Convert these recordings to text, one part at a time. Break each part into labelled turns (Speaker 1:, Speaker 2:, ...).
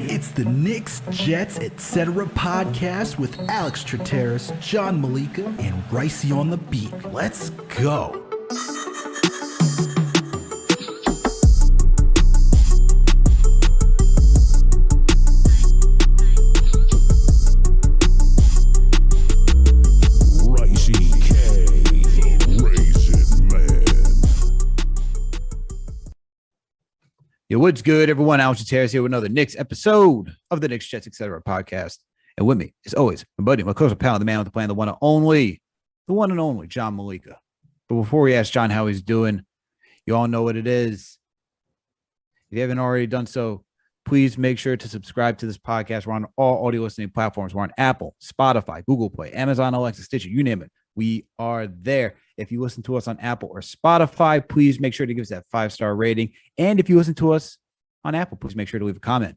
Speaker 1: It's the Knicks, Jets, etc. podcast with Alex Trataros, John Meleka, and Raisi on the beat. Let's go.
Speaker 2: Yo, what's good, everyone? Alex Trataros here with another Knicks episode of the Knicks, Jets, etc. podcast. And with me, as always, my buddy, my close pal, the man with the plan, the one and only, John Meleka. But before we ask John how he's doing, you all know what it is. If you haven't already done so, please make sure to subscribe to this podcast. We're on all audio listening platforms. We're on Apple, Spotify, Google Play, Amazon, Alexa, Stitcher, you name it. We are there. If you listen to us on Apple or Spotify, please make sure to give us that 5-star rating. And if you listen to us on Apple, please make sure to leave a comment.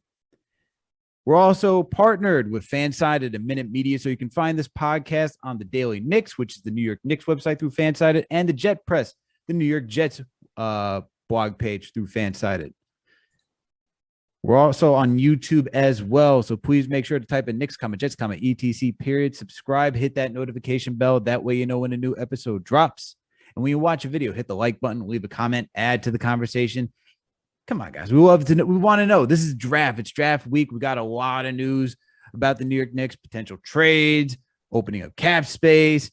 Speaker 2: We're also partnered with Fansided and Minute Media, so you can find this podcast on the Daily Knicks, which is the New York Knicks website through Fansided, and the Jet Press, the New York Jets blog page through Fansided. We're also on YouTube as well, so please make sure to type in Knicks comment, Jets comment, etc. period. Subscribe, hit that notification bell. That way you know when a new episode drops. And when you watch a video, hit the like button, leave a comment, add to the conversation. Come on, guys. We love to know. We want to know. This is draft. It's draft week. We got a lot of news about the New York Knicks, potential trades, opening up cap space,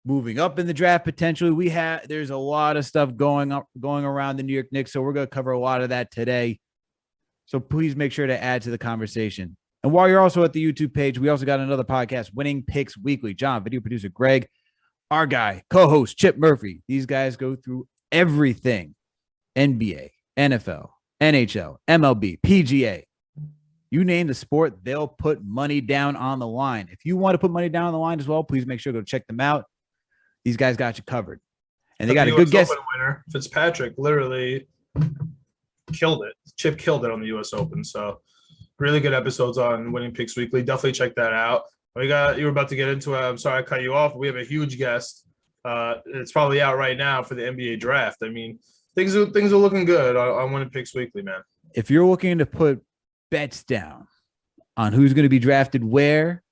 Speaker 2: moving up in the draft potentially. There's a lot of stuff going around the New York Knicks, so we're going to cover a lot of that today. So please make sure to add to the conversation. And while you're also at the YouTube page, we also got another podcast, Winning Picks Weekly. John, video producer Greg, our guy, co-host Chip Murphy. These guys go through everything: NBA, NFL, NHL, MLB, PGA. You name the sport, they'll put money down on the line. If you want to put money down on the line as well, please make sure to go check them out. These guys got you covered. And they got a good guest.
Speaker 3: Winner, Fitzpatrick, literally killed it. Chip killed it on the U.S. Open. So really good episodes on Winning Picks Weekly. Definitely check that out. You were about to get into it. I'm sorry I cut you off. We have a huge guest. It's probably out right now for the NBA draft. I mean, things are looking good on Winning Picks Weekly, man.
Speaker 2: If you're looking to put bets down on who's going to be drafted where,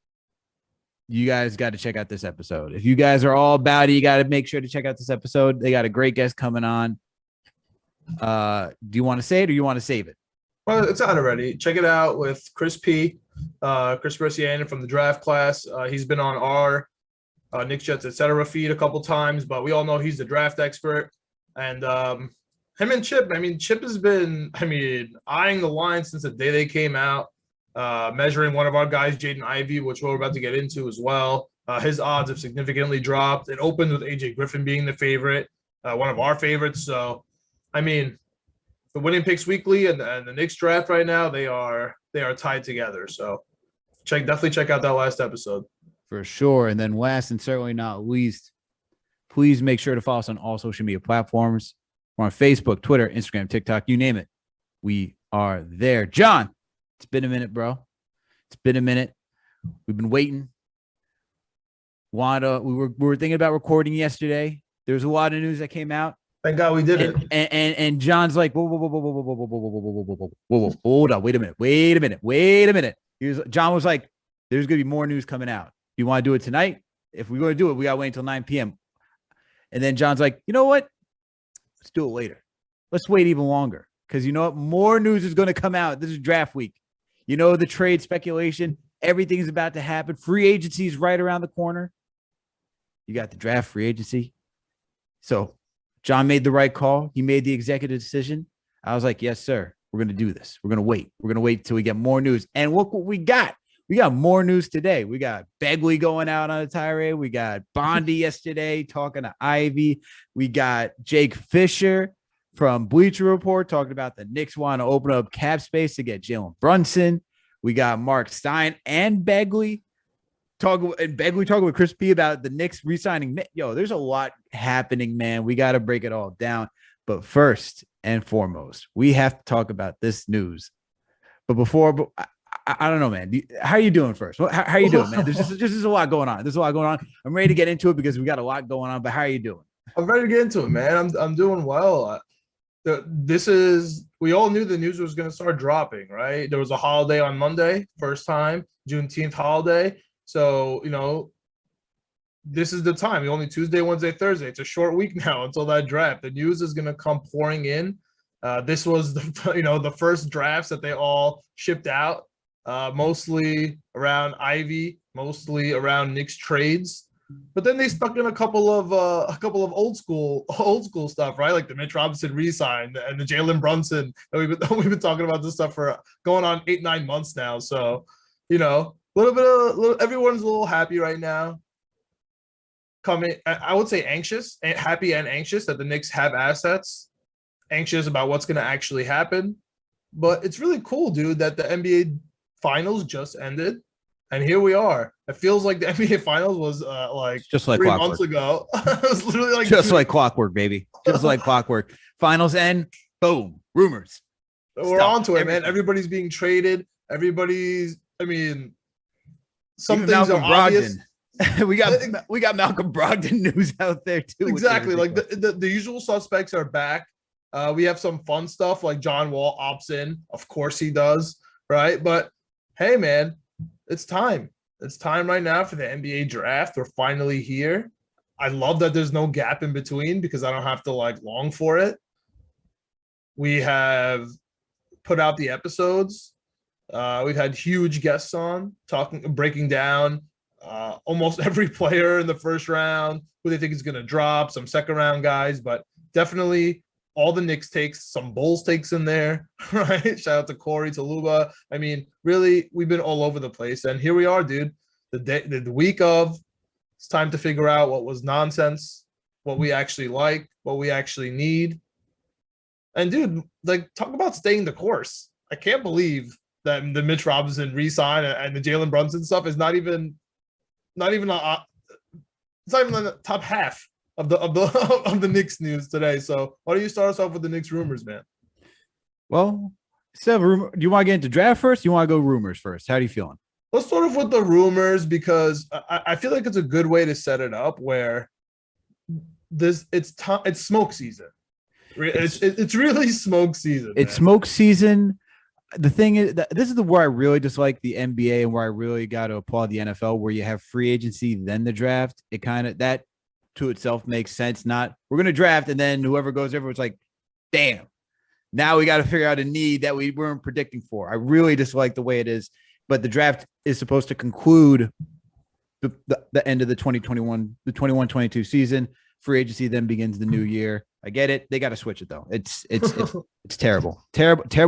Speaker 2: you guys got to check out this episode. If you guys are all about it, you got to make sure to check out this episode. They got a great guest coming on. Do you want to say it or you want to save it?
Speaker 3: Well, it's out already. Check it out with Chris P. Chris Bersianen from the draft class. He's been on our Knicks, Jets, etc. feed a couple times, but we all know he's the draft expert. And him and Chip, Chip has been, eyeing the line since the day they came out, measuring one of our guys, Jaden Ivey, which we're about to get into as well. His odds have significantly dropped. It opened with AJ Griffin being the favorite, one of our favorites. So, the Winning Picks Weekly and the Knicks draft right now, they are tied together. So definitely check out that last episode.
Speaker 2: For sure. And then last and certainly not least, please make sure to follow us on all social media platforms. We're on Facebook, Twitter, Instagram, TikTok, you name it. We are there. John, it's been a minute, bro. It's been a minute. We've been waiting. We were thinking about recording yesterday. There was a lot of news that came out.
Speaker 3: Thank God we did it.
Speaker 2: And John's like, whoa, hold on, wait a minute. John was like, there's gonna be more news coming out. You want to do it tonight? If we're gonna do it, we gotta wait until 9 p.m. And then John's like, you know what? Let's do it later. Let's wait even longer. Because you know what? More news is gonna come out. This is draft week. You know, the trade speculation, everything's about to happen. Free agency is right around the corner. You got the draft, free agency. So John made the right call. He made the executive decision. I was like, yes, sir. We're going to do this. We're going to wait. We're going to wait until we get more news. And look what we got. We got more news today. We got Begley going out on a tirade. We got Bondi yesterday talking to Ivy. We got Jake Fisher from Bleacher Report talking about the Knicks want to open up cap space to get Jalen Brunson. We got Mark Stein and Begley talking with Chris P about the Knicks re-signing. Yo, there's a lot happening, man. We got to break it all down. But first and foremost, we have to talk about this news. But before, I don't know, man. How are you doing first? How are you doing, man? There's a lot going on. There's a lot going on. I'm ready to get into it because we got a lot going on. But how are you doing?
Speaker 3: I'm ready to get into it, man. I'm doing well. We all knew the news was going to start dropping, right? There was a holiday on Monday, first time, Juneteenth holiday. So, this is the time. Only Tuesday, Wednesday, Thursday. It's a short week now until that draft. The news is going to come pouring in. This was the first drafts that they all shipped out, mostly around Ivy, mostly around Knicks trades. But then they stuck in a couple of old school stuff, right? Like the Mitch Robinson re-sign and the Jalen Brunson. We've been talking about this stuff for going on 8-9 months now. So, everyone's a little happy right now. I would say anxious, happy and anxious that the Knicks have assets, anxious about what's going to actually happen. But it's really cool, dude, that the NBA Finals just ended. And here we are. It feels like the NBA Finals was
Speaker 2: just like
Speaker 3: 3
Speaker 2: clockwork.
Speaker 3: months ago. It was literally like
Speaker 2: just like clockwork, baby. Just like clockwork. Finals end, boom, rumors.
Speaker 3: We're on to it, man. Everybody's being traded. Some
Speaker 2: Even
Speaker 3: things
Speaker 2: Malcolm
Speaker 3: are obvious.
Speaker 2: Brogdon. we got Malcolm Brogdon news out there too.
Speaker 3: Exactly. Like the usual suspects are back. We have some fun stuff like John Wall opts in. Of course he does, right? But hey, man, it's time. It's time right now for the NBA draft. We're finally here. I love that there's no gap in between because I don't have to long for it. We have put out the episodes. We've had huge guests on breaking down almost every player in the first round, who they think is going to drop, some second round guys, but definitely all the Knicks takes, some Bulls takes in there, right? Shout out to Corey, to Luba. Really, we've been all over the place. And here we are, dude. The week of, it's time to figure out what was nonsense, what we actually like, what we actually need. And dude, talk about staying the course. I can't believe that the Mitch Robinson re-sign and the Jalen Brunson stuff is not even it's not even in the top half of the Knicks news today. So why don't you start us off with the Knicks rumors, man?
Speaker 2: Well, do you want to get into draft first? Do you want to go rumors first? How are you feeling?
Speaker 3: Let's start off with the rumors because I feel like it's a good way to set it up where it's smoke season. It's really smoke season.
Speaker 2: It's smoke season. The thing is, this is where I really dislike the NBA and where I really got to applaud the NFL, where you have free agency, then the draft. It kind of, that to itself makes sense. Not, we're going to draft and then whoever goes over, it's like, damn, now we got to figure out a need that we weren't predicting for. I really dislike the way it is, but the draft is supposed to conclude the end of the 21-22 season. Free agency then begins the new year. I get it. They got to switch it though. It's terrible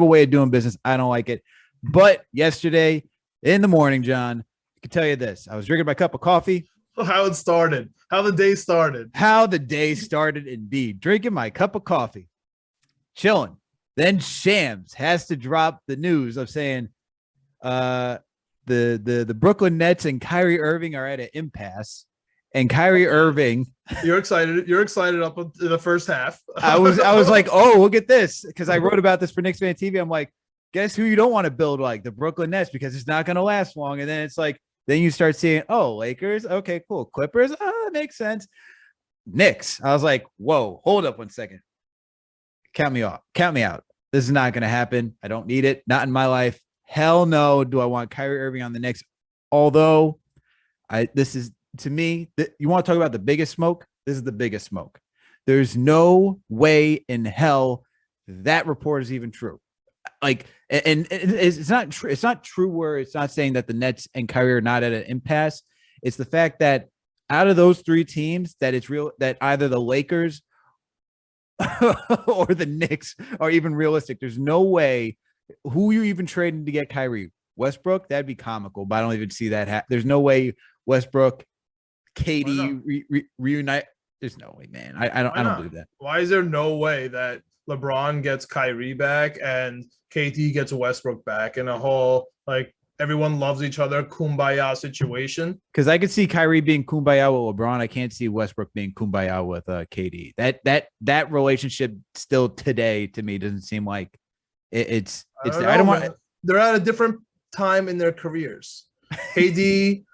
Speaker 2: way of doing business. I don't like it. But yesterday in the morning, John, I can tell you this. I was drinking my cup of coffee.
Speaker 3: How it started. How the day started.
Speaker 2: How the day started indeed. Drinking my cup of coffee. Chilling. Then Shams has to drop the news of saying the Brooklyn Nets and Kyrie Irving are at an impasse. And Kyrie Irving,
Speaker 3: you're excited up in the first half.
Speaker 2: I was like, oh, look at this, because I wrote about this for Knicks Fan TV. I'm like, guess who you don't want to build like the Brooklyn Nets because it's not going to last long. And then it's like, then you start seeing, oh, Lakers, okay, cool, Clippers, that makes sense. Knicks, I was like, whoa, hold up 1 second, count me out. This is not going to happen. I don't need it, not in my life. Hell no, do I want Kyrie Irving on the Knicks? Although, to me, you want to talk about the biggest smoke? This is the biggest smoke. There's no way in hell that report is even true. And it's not true. It's not true where it's not saying that the Nets and Kyrie are not at an impasse. It's the fact that out of those three teams, that it's real that either the Lakers or the Knicks are even realistic. There's no way. Who you even trading to get Kyrie? Westbrook? That'd be comical, but I don't even see that. There's no way Westbrook, KD reunite. There's no way, man. I don't believe that.
Speaker 3: Why is there no way that LeBron gets Kyrie back and KD gets Westbrook back in a whole everyone loves each other kumbaya situation?
Speaker 2: Because I could see Kyrie being kumbaya with LeBron. I can't see Westbrook being kumbaya with KD. That relationship still today to me doesn't seem like it's. I don't want.
Speaker 3: They're at a different time in their careers. KD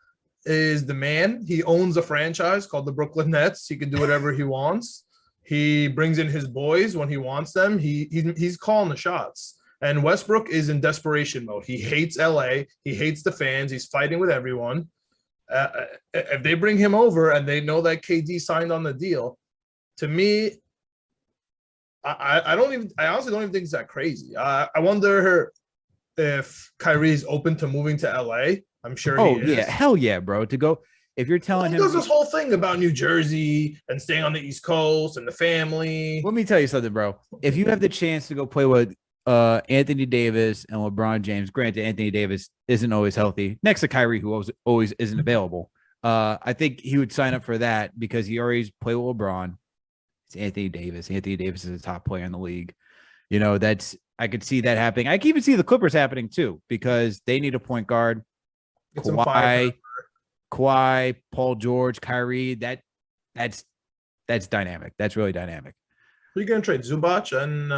Speaker 3: is the man. He owns a franchise called the Brooklyn Nets. He can do whatever he wants. He brings in his boys when he wants them. He's calling the shots. And Westbrook is in desperation mode. He hates LA. He hates the fans. He's fighting with everyone. If they bring him over and they know that KD signed on the deal, to me, I honestly don't even think it's that crazy. I wonder if Kyrie's open to moving to LA. I'm sure he is.
Speaker 2: Yeah, hell yeah, bro. To go, if you're telling him,
Speaker 3: he does this whole thing about New Jersey and staying on the East Coast and the family.
Speaker 2: Let me tell you something, bro. If you have the chance to go play with Anthony Davis and LeBron James, granted Anthony Davis isn't always healthy, next to Kyrie, who always isn't available, I think he would sign up for that because he already played with LeBron. It's Anthony Davis. Anthony Davis is a top player in the league. You know, I could see that happening. I can even see the Clippers happening too because they need a point guard. Kawhi, Paul George, Kyrie. That's dynamic. That's really dynamic.
Speaker 3: Who are you going to trade? Zubac and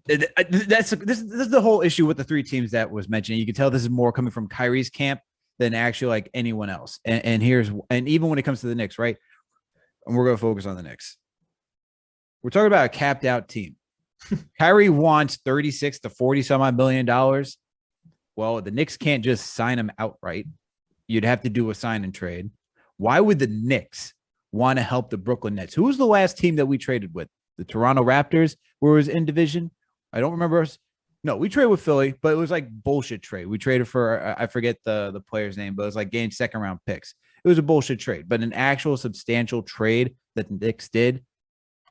Speaker 2: this is the whole issue with the three teams that was mentioned. You can tell this is more coming from Kyrie's camp than actually like anyone else. And even when it comes to the Knicks, right? And we're going to focus on the Knicks. We're talking about a capped out team. Kyrie wants 36 to 40 some odd $1 million. Well, the Knicks can't just sign him outright. You'd have to do a sign and trade. Why would the Knicks want to help the Brooklyn Nets? Who was the last team that we traded with? The Toronto Raptors, where it was in division? I don't remember us. No, we traded with Philly, but it was like bullshit trade. We traded for, I forget the player's name, but it was like getting second round picks. It was a bullshit trade, but an actual substantial trade that the Knicks did,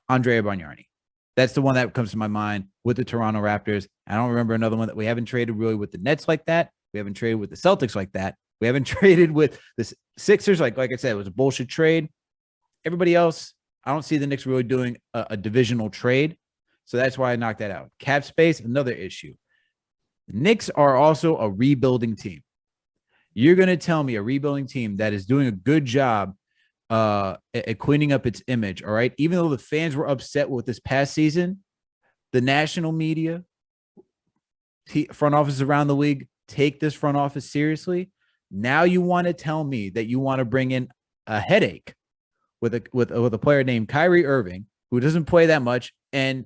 Speaker 2: Andrea Bargnani. That's the one that comes to my mind with the Toronto Raptors. I don't remember another one that we haven't traded really with the Nets like that. We haven't traded with the Celtics like that. We haven't traded with the Sixers. Like I said, it was a bullshit trade. Everybody else, I don't see the Knicks really doing a divisional trade. So that's why I knocked that out. Cap space, another issue. The Knicks are also a rebuilding team. You're going to tell me a rebuilding team that is doing a good job at cleaning up its image, all right? Even though the fans were upset with this past season, the national media, front offices around the league take this front office seriously. Now you want to tell me that you want to bring in a headache with a player named Kyrie Irving, who doesn't play that much, and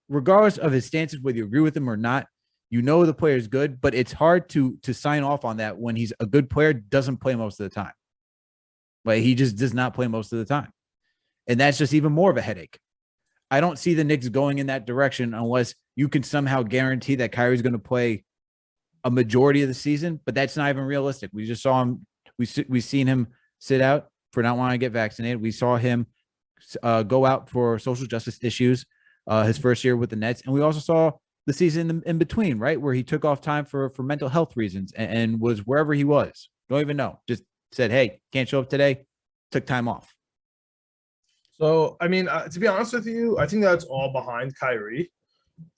Speaker 2: regardless of his stances, whether you agree with him or not, you know the player is good, but it's hard to sign off on that when he's a good player, doesn't play most of the time. Like he just does not play most of the time. And that's just even more of a headache. I don't see the Knicks going in that direction unless you can somehow guarantee that Kyrie's going to play a majority of the season, but that's not even realistic. We just saw him. We've seen him sit out for not wanting to get vaccinated. We saw him go out for social justice issues his first year with the Nets. And we also saw the season in between, right, where he took off time for mental health reasons and was wherever he was. Don't even know. Just said, hey, can't show up today. Took time off.
Speaker 3: So, I mean, to be honest with you, I think that's all behind Kyrie.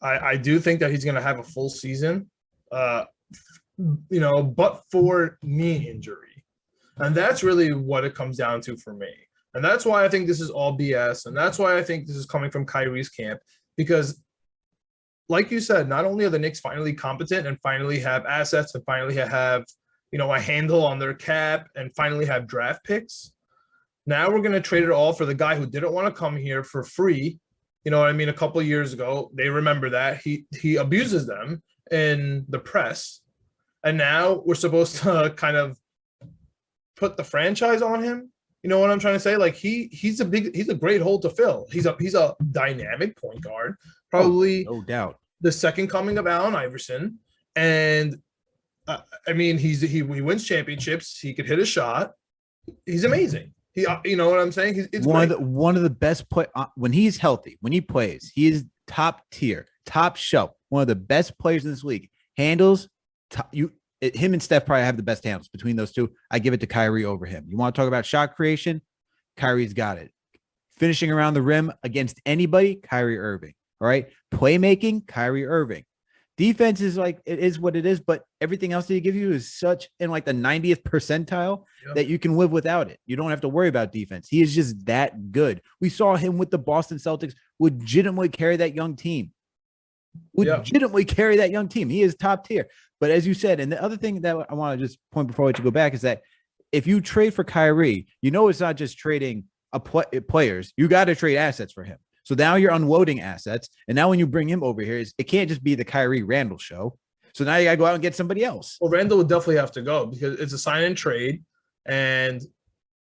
Speaker 3: I do think that he's going to have a full season, but for knee injury. And that's really what it comes down to for me. And that's why I think this is all BS. And that's why I think this is coming from Kyrie's camp. Because, like you said, not only are the Knicks finally competent and finally have assets and finally have, a handle on their cap and finally have draft picks, now we're going to trade it all for the guy who didn't want to come here for free. You know what I mean? A couple of years ago, they remember that. He abuses them in the press. And now we're supposed to kind of put the franchise on him. You know what I'm trying to say? Like he's a great hole to fill. He's a dynamic point guard, probably
Speaker 2: no doubt
Speaker 3: the second coming of Allen Iverson. And I mean, he wins championships. He could hit a shot. He's amazing. You know what I'm saying? It's
Speaker 2: one of the best play when he's healthy, when he plays, he is top tier, top shelf. One of the best players in this league. Handles him and Steph probably have the best handles between those two. I give it to Kyrie over him. You want to talk about shot creation? Kyrie's got it. Finishing around the rim against anybody? Kyrie Irving. All right. Playmaking? Kyrie Irving. Defense is like, it is what it is, but everything else that he gives you is such in like the 90th percentile that you can live without it. You don't have to worry about defense. He is just that good. We saw him with the Boston Celtics legitimately carry that young team. Carry that young team. He is top tier. But as you said, and the other thing that I want to just point before I let you go back is that if you trade for Kyrie, it's not just trading players, you got to trade assets for him. So now you're unloading assets. And now when you bring him over here, it can't just be the Kyrie Randle show. So now you got to go out and get somebody else.
Speaker 3: Well, Randle would definitely have to go because it's a sign and trade. And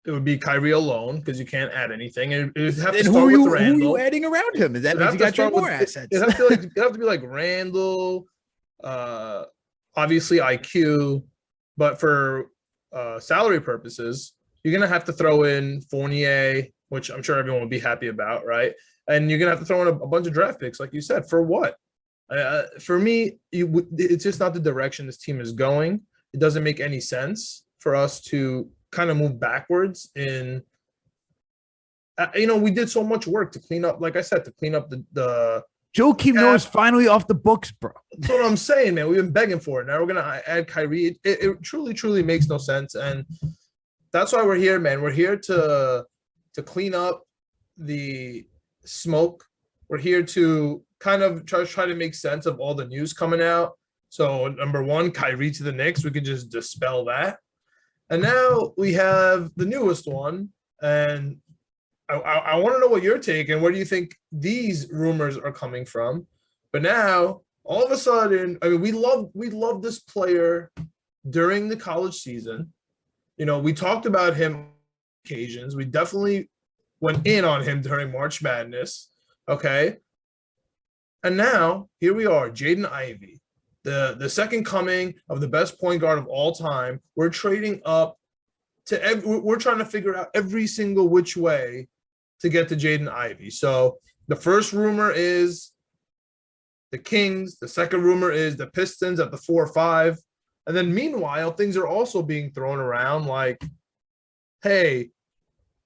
Speaker 3: it would be Kyrie alone because you can't add anything. And it would have to start with Randle.
Speaker 2: Who are you adding around him? Is that means you got to trade more assets?
Speaker 3: It have to be like Randle, obviously IQ, but for salary purposes, you're gonna have to throw in Fournier, which I'm sure everyone will be happy about, right? And you're gonna have to throw in a bunch of draft picks, like you said. For what? For me, it's just not the direction this team is going. It doesn't make any sense for us to kind of move backwards in. We did so much work to clean up, like I said, the
Speaker 2: Joakim Noah is finally off the books, bro.
Speaker 3: That's what I'm saying, man. We've been begging for it. Now we're gonna add Kyrie. It truly makes no sense, and that's why we're here, man. We're here to clean up the smoke. We're here to kind of try to make sense of all the news coming out. So number one, Kyrie to the Knicks. We can just dispel that, and now we have the newest one, and I want to know what your take and where do you think these rumors are coming from. But now, all of a sudden, I mean, we love this player during the college season. We talked about him on occasions. We definitely went in on him during March Madness. Okay. And now here we are, Jaden Ivey, the second coming of the best point guard of all time. We're trading up we're trying to figure out every single which way to get to Jaden Ivey. So the first rumor is the Kings. The second rumor is the Pistons at the 4 or 5. And then meanwhile, things are also being thrown around like, hey,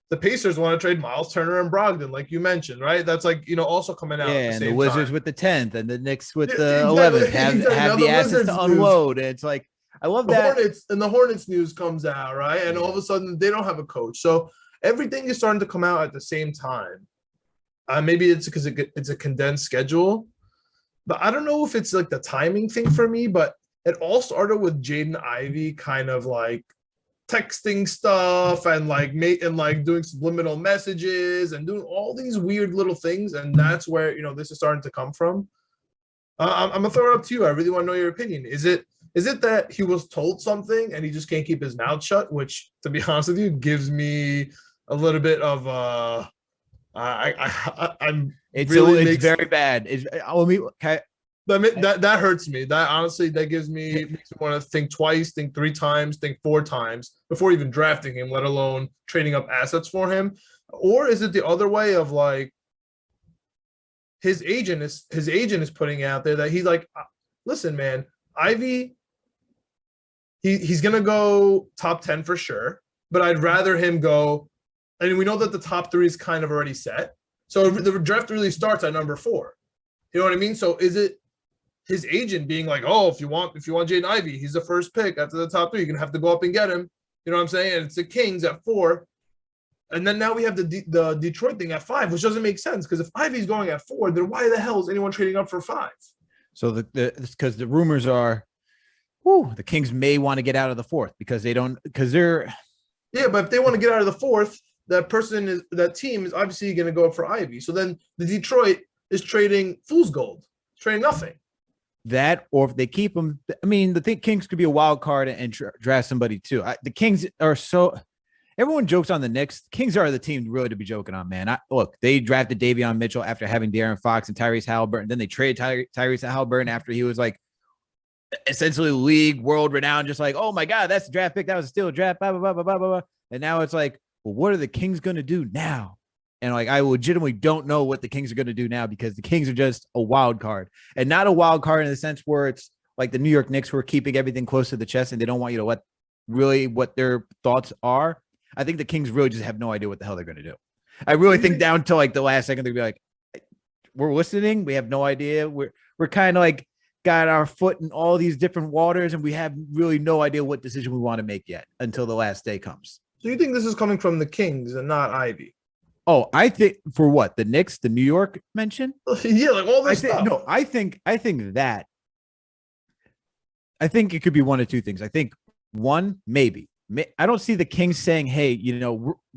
Speaker 3: the Pacers want to trade Miles Turner and Brogdon, like you mentioned, right? That's like, also coming out.
Speaker 2: Yeah,
Speaker 3: at the
Speaker 2: and
Speaker 3: same
Speaker 2: the Wizards
Speaker 3: time.
Speaker 2: With the 10th and the Knicks with the 11th have the assets to unload. And it's like, I love that.
Speaker 3: The Hornets news comes out, right? And all of a sudden they don't have a coach. So everything is starting to come out at the same time. Maybe it's because it's a condensed schedule, but I don't know if it's like the timing thing for me, but it all started with Jaden Ivey kind of like texting stuff and like doing subliminal messages and doing all these weird little things. And that's where, this is starting to come from. I'm gonna throw it up to you. I really want to know your opinion. Is it that he was told something and he just can't keep his mouth shut, which, to be honest with you, gives me a little bit of
Speaker 2: it's very bad.
Speaker 3: That hurts me. That honestly, that makes me want to think twice, think 3 times, think 4 times before even drafting him, let alone trading up assets for him. Or is it the other way of like his agent is putting out there that he's like, listen, man, Ivy, he's gonna go top 10 for sure, but I'd rather him go. And we know that the top 3 is kind of already set. So the draft really starts at number 4. You know what I mean? So is it his agent being like, oh, if you want Jaden Ivey, he's the first pick after the top 3, you're gonna have to go up and get him. You know what I'm saying? And it's the Kings at 4. And then now we have the Detroit thing at 5, which doesn't make sense because if Ivey's going at 4, then why the hell is anyone trading up for 5?
Speaker 2: So because the rumors are, the Kings may want to get out of the 4th because they're.
Speaker 3: Yeah, but if they want to get out of the 4th, that team is obviously going to go up for Ivy. So then the Detroit is trading fool's gold, trading nothing.
Speaker 2: That, or if they keep him, I mean, the Kings could be a wild card and draft somebody too. The Kings are so. Everyone jokes on the Knicks. Kings are the team really to be joking on, man. Look, they drafted Davion Mitchell after having De'Aaron Fox and Tyrese Halliburton. Then they traded Tyrese Halliburton after he was like essentially league world renowned, just like, oh my God, that's a draft pick. That was still a draft, blah, blah, blah, blah, blah, blah. And now it's like, well, what are the Kings going to do now? And like, I legitimately don't know what the Kings are going to do now because the Kings are just a wild card, and not a wild card in the sense where it's like the New York Knicks who are keeping everything close to the chest and they don't want you to let really what their thoughts are. I think the Kings really just have no idea what the hell they're going to do. I really think down to like the last second, they'll be like, we're listening. We have no idea. We're kind of like got our foot in all these different waters and we have really no idea what decision we want to make yet until the last day comes.
Speaker 3: So you think this is coming from the Kings and not Ivy?
Speaker 2: Oh, I think for what? The Knicks, the New York mention?
Speaker 3: Yeah, like all this stuff.
Speaker 2: No, I think it could be one of two things. I think one, maybe I don't see the Kings saying, "Hey,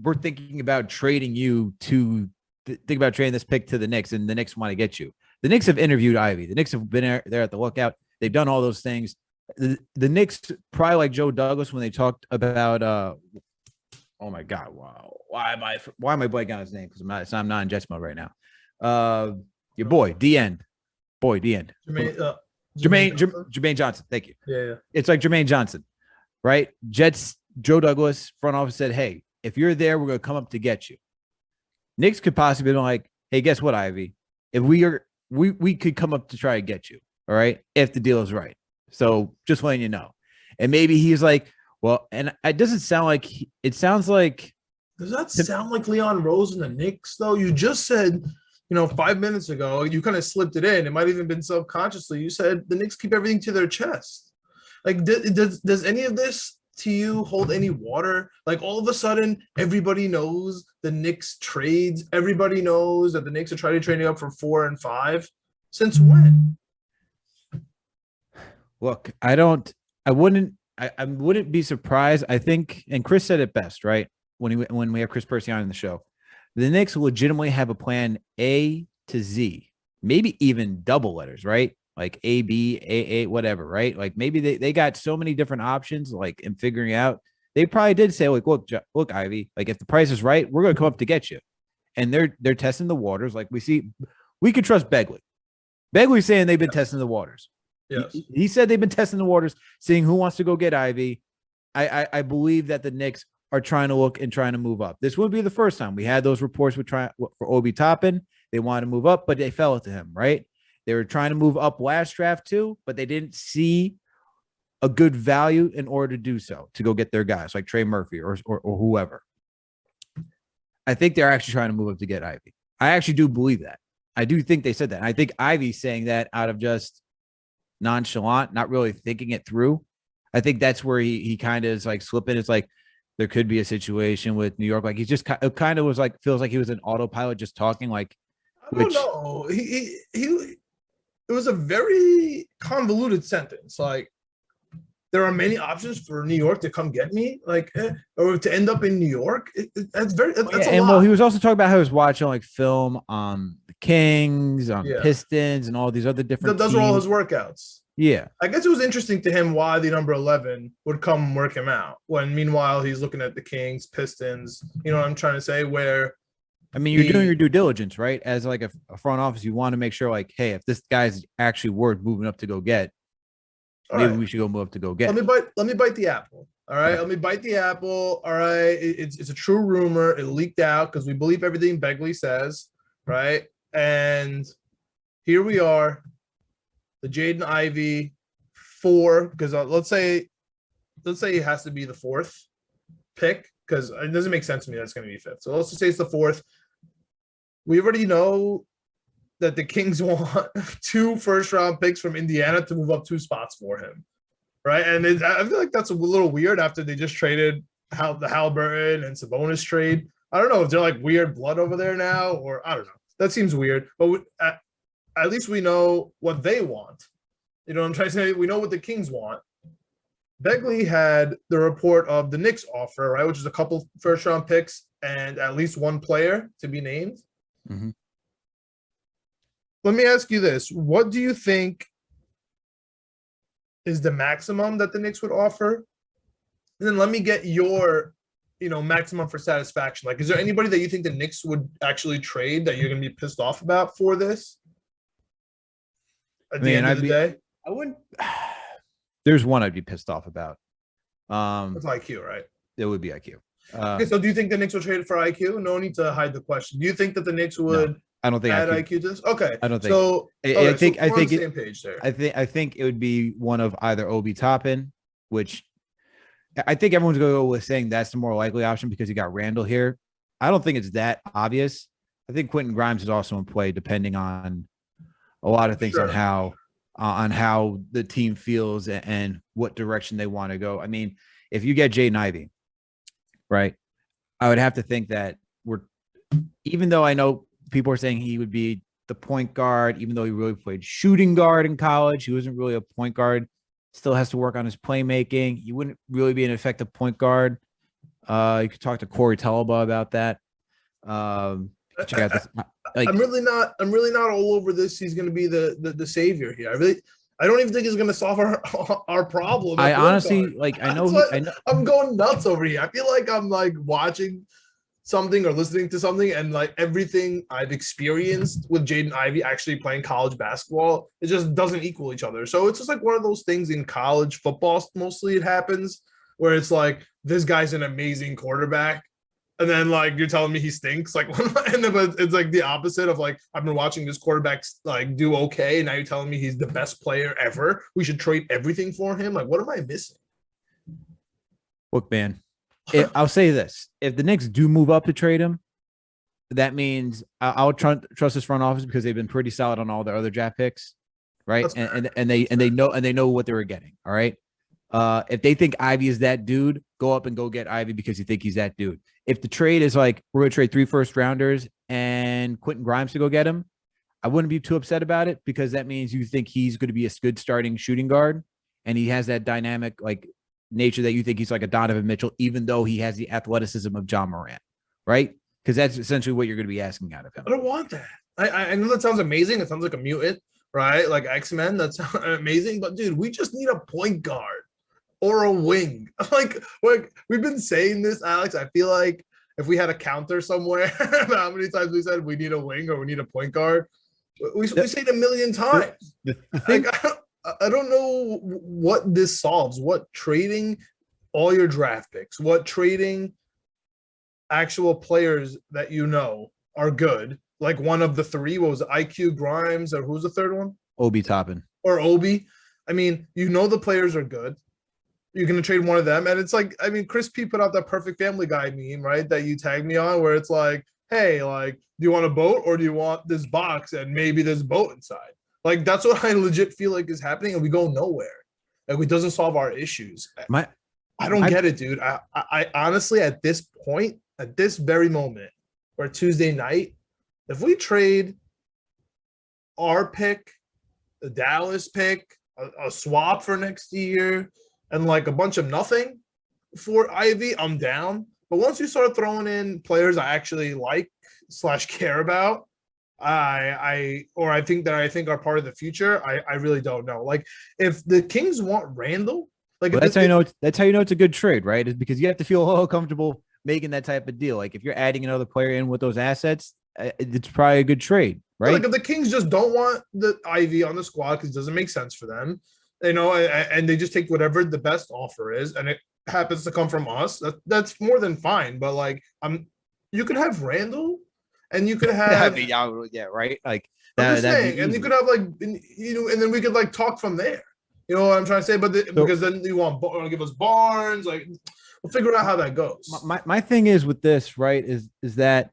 Speaker 2: we're thinking about trading you to think about trading this pick to the Knicks, and the Knicks want to get you." The Knicks have interviewed Ivy. The Knicks have been there at the lookout. They've done all those things. The Knicks, probably like Joe Douglas when they talked about. Oh my God! Wow, why am I blanking on his name? Because I'm not in Jets mode right now. Your boy, D End. Jermaine Johnson. Thank you.
Speaker 3: Yeah.
Speaker 2: It's like Jermaine Johnson, right? Jets, Joe Douglas, front office said, "Hey, if you're there, we're going to come up to get you." Knicks could possibly be like, "Hey, guess what, Ivy? If we could come up to try to get you, all right, if the deal is right." So just letting you know. And maybe he's like, well, and it doesn't sound like it sounds like.
Speaker 3: Does that sound like Leon Rose and the Knicks, though? You just said, 5 minutes ago, you kind of slipped it in. It might have even been subconsciously. You said the Knicks keep everything to their chest. Like, does any of this to you hold any water? Like, all of a sudden, everybody knows the Knicks trades. Everybody knows that the Knicks are trying to trade up for 4 and 5. Since when?
Speaker 2: Look, I wouldn't be surprised. I think, and Chris said it best, right? When we have Chris Percy on the show, the Knicks legitimately have a plan A to Z, maybe even double letters, right? Like A, B, A, whatever, right? Like maybe they got so many different options, like in figuring out. They probably did say, like, look, Ivy, like if the price is right, we're going to come up to get you. And they're testing the waters. Like we could trust Begley. Begley's saying they've been testing the waters.
Speaker 3: Yes.
Speaker 2: He said they've been testing the waters, seeing who wants to go get Ivy. I believe that the Knicks are trying to look and trying to move up. This would be the first time. We had those reports for Obi Toppin. They wanted to move up, but they fell to him, right? They were trying to move up last draft too, but they didn't see a good value in order to do so, to go get their guys like Trey Murphy or whoever. I think they're actually trying to move up to get Ivy. I actually do believe that. I do think they said that. And I think Ivy's saying that out of just nonchalant, not really thinking it through. I think that's where he kind of is like slipping. It's like there could be a situation with New York. Like he just kind of was like, feels like he was an autopilot just talking like.
Speaker 3: I don't know. It was a very convoluted sentence. Like, there are many options for New York to come get me, like, or to end up in New York. That's a lot.
Speaker 2: Well, he was also talking about how he was watching like film on the Kings, on Pistons, and all these other different.
Speaker 3: Those
Speaker 2: teams.
Speaker 3: are all his workouts.
Speaker 2: Yeah,
Speaker 3: I guess it was interesting to him why the number 11 would come work him out when, meanwhile, he's looking at the Kings, Pistons. You know what I'm trying to say? Where,
Speaker 2: I mean, you're doing your due diligence, right? As like a front office, you want to make sure, like, hey, if this guy's actually worth moving up to go get, maybe we should go move up to go get.
Speaker 3: Let me bite the apple. All right. Let me bite the apple. All right. It's a true rumor. It leaked out because we believe everything Begley says. Right. And here we are. The Jaden Ivey 4, because let's say it has to be the 4th pick, because it doesn't make sense to me that's going to be 5th. So let's just say it's the 4th. We already know that the Kings want 2 first-round picks from Indiana to move up 2 spots for him, right? And I feel like that's a little weird after they just traded the Haliburton and Sabonis trade. I don't know if they're like weird blood over there now, or I don't know. That seems weird. But at least we know what they want. You know what I'm trying to say? We know what the Kings want. Begley had the report of the Knicks offer, right, which is a couple first-round picks and at least 1 player to be named.
Speaker 2: Mm-hmm.
Speaker 3: Let me ask you this. What do you think is the maximum that the Knicks would offer? And then let me get your, maximum for satisfaction. Like, is there anybody that you think the Knicks would actually trade that you're going to be pissed off about for this? At the end of the day?
Speaker 2: I wouldn't. There's one I'd be pissed off about.
Speaker 3: That's IQ, right?
Speaker 2: It would be IQ.
Speaker 3: Okay, so do you think the Knicks will trade it for IQ? No need to hide the question. Do you think that the Knicks would?
Speaker 2: No, I don't think
Speaker 3: add IQ to this. Okay,
Speaker 2: I don't think.
Speaker 3: So
Speaker 2: I think
Speaker 3: we're on the same page there.
Speaker 2: I think it would be one of either Obi Toppin, which I think everyone's going to go with saying that's the more likely option because you got Randle here. I don't think it's that obvious. I think Quentin Grimes is also in play, depending on a lot of things on how the team feels and what direction they want to go. I mean, if you get Jaden Ivey, right, I would have to think that even though I know people are saying he would be the point guard, even though he really played shooting guard in college, he wasn't really a point guard. Still has to work on his playmaking. He wouldn't really be an effective point guard. You could talk to Corey Talaba about that. Check out this. Like,
Speaker 3: I'm really not all over this. He's going to be the savior here. I don't even think he's going to solve our problem.
Speaker 2: I honestly like. I know.
Speaker 3: I'm going nuts over here. I feel like I'm like watching something or listening to something, and like everything I've experienced with Jaden Ivey actually playing college basketball, it just doesn't equal each other. So it's just like one of those things in college football. Mostly it happens where it's like this guy's an amazing quarterback. And then like you're telling me he stinks, like, and then but it's like the opposite of like I've been watching this quarterback like do okay, and now you're telling me he's the best player ever. We should trade everything for him. Like, what am I missing?
Speaker 2: Look, man, I'll say this: if the Knicks do move up to trade him, that means I'll trust this front office because they've been pretty solid on all their other draft picks, right? And they know what they were getting. All right. If they think Ivy is that dude, go up and go get Ivy because you think he's that dude. If the trade is like, we're going to trade 3 first-rounders and Quentin Grimes to go get him, I wouldn't be too upset about it because that means you think he's going to be a good starting shooting guard and he has that dynamic like nature that you think he's like a Donovan Mitchell, even though he has the athleticism of John Morant, right? Because that's essentially what you're going to be asking out of him.
Speaker 3: I don't want that. I know that sounds amazing. It sounds like a mutant, right? Like X-Men. That's amazing. But, dude, we just need a point guard. Or a wing. Like we've been saying this, Alex. I feel like if we had a counter somewhere about how many times we said we need a wing or we need a point guard, we say it a million times. Like, I don't know what this solves. What trading all your draft picks, what trading actual players that you know are good, like one of the 3, what was it, IQ, Grimes, or who's the third one?
Speaker 2: Obi Toppin.
Speaker 3: Or Obi. I mean, you know the players are good. You're going to trade one of them. And it's like, I mean, Chris P put out that perfect Family Guy meme, right? That you tagged me on where it's like, hey, like, do you want a boat or do you want this box and maybe there's boat inside? Like, that's what I legit feel like is happening and we go nowhere. Like, it doesn't solve our issues. I don't get it, dude. I honestly, at this point, at this very moment, or Tuesday night, if we trade our pick, the Dallas pick, a swap for next year, and like a bunch of nothing for Ivy, I'm down. But once you start throwing in players I actually like / care about, I think are part of the future, I really don't know. Like if the Kings want Randle, like
Speaker 2: that's how you know it's a good trade, right? Is because you have to feel a little comfortable making that type of deal. Like if you're adding another player in with those assets, it's probably a good trade, right?
Speaker 3: Like if the Kings just don't want the Ivy on the squad because it doesn't make sense for them. You know, and they just take whatever the best offer is, and it happens to come from us. That's more than fine. But like, you could have Randle, and you could have
Speaker 2: yeah, right. Like
Speaker 3: I'm just saying, and you could have like and then we could like talk from there. You know what I'm trying to say? But because then you want to give us Barnes, like we'll figure out how that goes.
Speaker 2: My thing is with this, right? Is that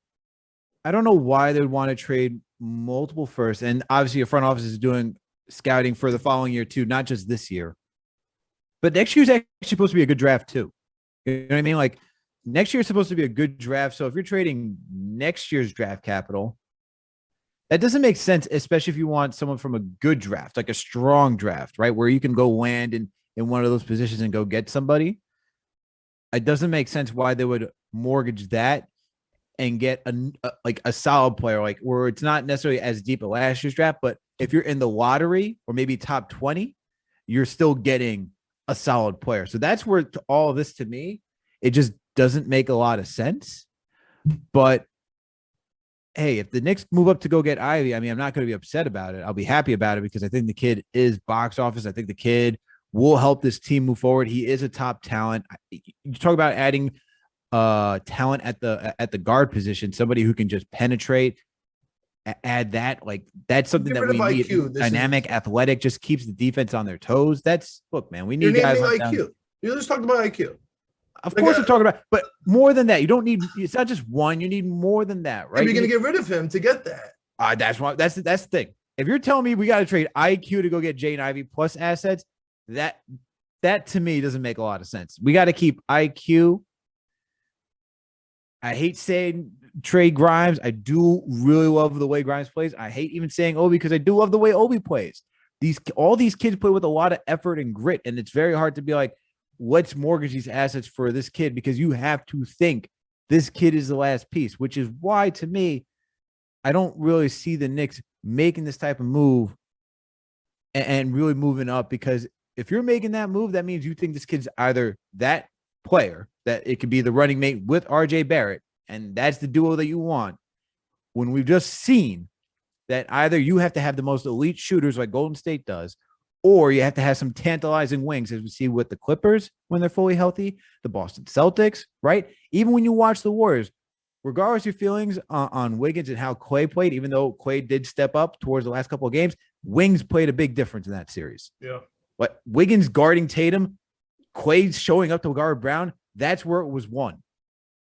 Speaker 2: I don't know why they would want to trade multiple firsts, and obviously your front office is doing scouting for the following year too, not just this year. But next year's actually supposed to be a good draft too. You know what I mean? Like next year's supposed to be a good draft. So if you're trading next year's draft capital, that doesn't make sense, especially if you want someone from a good draft, like a strong draft, right? Where you can go land in one of those positions and go get somebody. It doesn't make sense why they would mortgage that and get a solid player, like where it's not necessarily as deep as last year's draft, but if you're in the lottery or maybe top 20, you're still getting a solid player. So that's where all of this to me, it just doesn't make a lot of sense. But hey, if the Knicks move up to go get Ivy, I mean, I'm not going to be upset about it. I'll be happy about it because I think the kid is box office. I think the kid will help this team move forward. He is a top talent. You talk about adding talent at the guard position, somebody who can just penetrate, add that, like that's something that we need.
Speaker 3: IQ.
Speaker 2: Dynamic, athletic, just keeps the defense on their toes. That's look, man, we need guys like
Speaker 3: IQ. You just talked about IQ.
Speaker 2: Of course, we're talking about, but more than that, you don't need. It's not just one. You need more than that, right?
Speaker 3: And you're going to get rid of him to get that.
Speaker 2: That's why. That's the thing. If you're telling me we got to trade IQ to go get Jaden Ivey plus assets, that to me doesn't make a lot of sense. We got to keep IQ. I hate saying trade Grimes. I do really love the way Grimes plays. I hate even saying Obi because I do love the way Obi plays. All these kids play with a lot of effort and grit, and it's very hard to be like, let's mortgage these assets for this kid, because you have to think this kid is the last piece, which is why, to me, I don't really see the Knicks making this type of move and really moving up, because if you're making that move, that means you think this kid's either that player, that it could be the running mate with RJ Barrett, and that's the duo that you want, when we've just seen that either you have to have the most elite shooters like Golden State does, or you have to have some tantalizing wings, as we see with the Clippers when they're fully healthy, the Boston Celtics, right? Even when you watch the Warriors, regardless of your feelings on Wiggins and how Clay played, even though Clay did step up towards the last couple of games, wings played a big difference in that series.
Speaker 3: Yeah.
Speaker 2: But Wiggins guarding Tatum, Clay showing up to guard Brown, that's where it was won.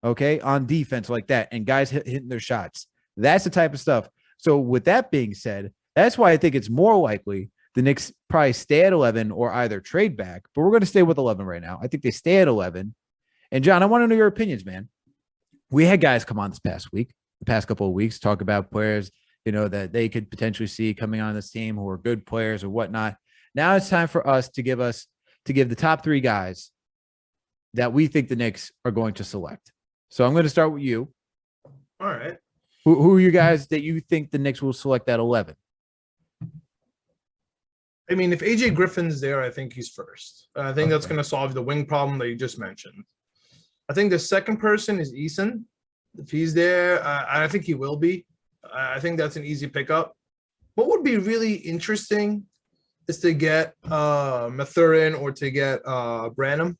Speaker 2: Okay, on defense like that, and guys hitting their shots. That's the type of stuff. So with that being said, that's why I think it's more likely the Knicks probably stay at 11 or either trade back, but we're going to stay with 11 right now. I think they stay at 11. And John, I want to know your opinions, man. We had guys come on the past couple of weeks, talk about players, that they could potentially see coming on this team who are good players or whatnot. Now it's time for us to give the top 3 guys that we think the Knicks are going to select. So I'm going to start with you.
Speaker 3: All right.
Speaker 2: Who are you guys that you think the Knicks will select at 11?
Speaker 3: I mean, if AJ Griffin's there, I think he's first. I think that's going to solve the wing problem that you just mentioned. I think the second person is Eason. If he's there, I think he will be. I think that's an easy pickup. What would be really interesting is to get Mathurin or to get Branham,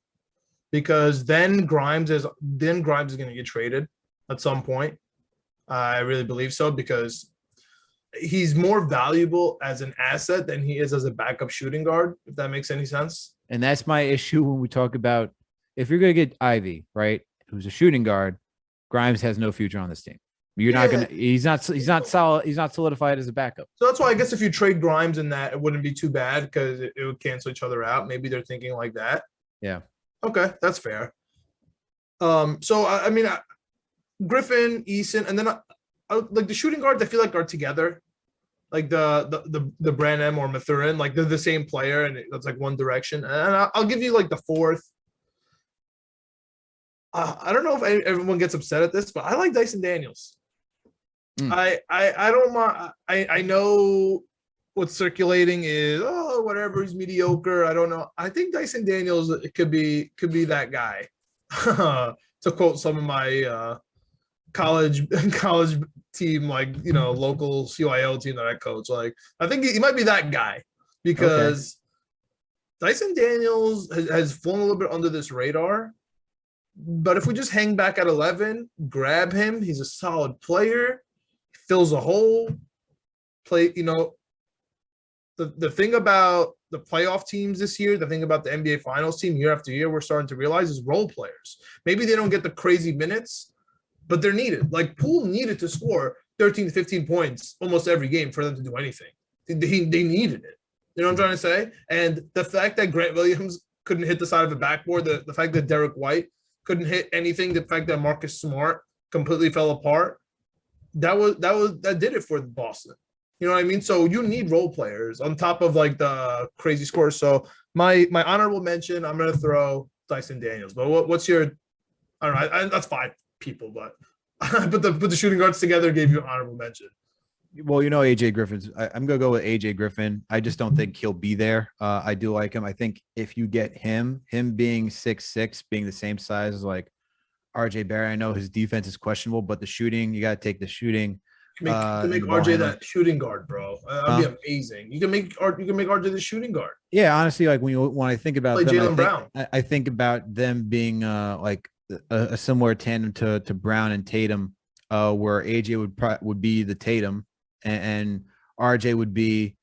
Speaker 3: because then Grimes is going to get traded at some point. I really believe so, because he's more valuable as an asset than he is as a backup shooting guard, if that makes any sense.
Speaker 2: And that's my issue when we talk about, if you're going to get Ivy, right, who's a shooting guard, Grimes has no future on this team. You're not going to, he's not solid. He's not solidified as a backup.
Speaker 3: So that's why I guess if you trade Grimes in that, it wouldn't be too bad, because it would cancel each other out. Maybe they're thinking like that.
Speaker 2: Yeah.
Speaker 3: Okay. That's fair. So I mean, Griffin, Eason, and then like the shooting guards, I feel like are together, like the Branham or Mathurin, like they're the same player, and that's like one direction. And I'll give you like the fourth. I don't know if everyone gets upset at this, but I like Dyson Daniels. I don't mind. I know what's circulating is whatever, he's mediocre. I don't know. I think Dyson Daniels could be that guy. To quote some of my college team, like local CYO team that I coach, like I think he might be that guy, because Dyson Daniels has flown a little bit under this radar. But if we just hang back at 11, grab him, he's a solid player, fills a hole. The thing about the playoff teams this year, the thing about the NBA Finals team year after year, we're starting to realize is role players. Maybe they don't get the crazy minutes, but they're needed. Like Poole needed to score 13 to 15 points almost every game for them to do anything. They needed it. You know what I'm trying to say? And the fact that Grant Williams couldn't hit the side of the backboard, the fact that Derek White couldn't hit anything, the fact that Marcus Smart completely fell apart, that did it for Boston. You know what I mean? So you need role players on top of like the crazy scores. So my honorable mention, I'm gonna throw Dyson Daniels. But what's your? I don't know. That's 5 people, but put the shooting guards together, gave you an honorable mention.
Speaker 2: Well, AJ Griffin's. I'm gonna go with AJ Griffin. I just don't think he'll be there. I do like him. I think if you get him being 6'6", being the same size as like RJ Barrett, I know his defense is questionable, but the shooting, you got to take the shooting.
Speaker 3: You can make RJ that shooting guard, bro. That'd be amazing. You can make RJ the shooting guard.
Speaker 2: Yeah, honestly, like when I think about
Speaker 3: them, Jalen Brown.
Speaker 2: I think about them being like a similar tandem to Brown and Tatum, where AJ would be the Tatum and RJ would be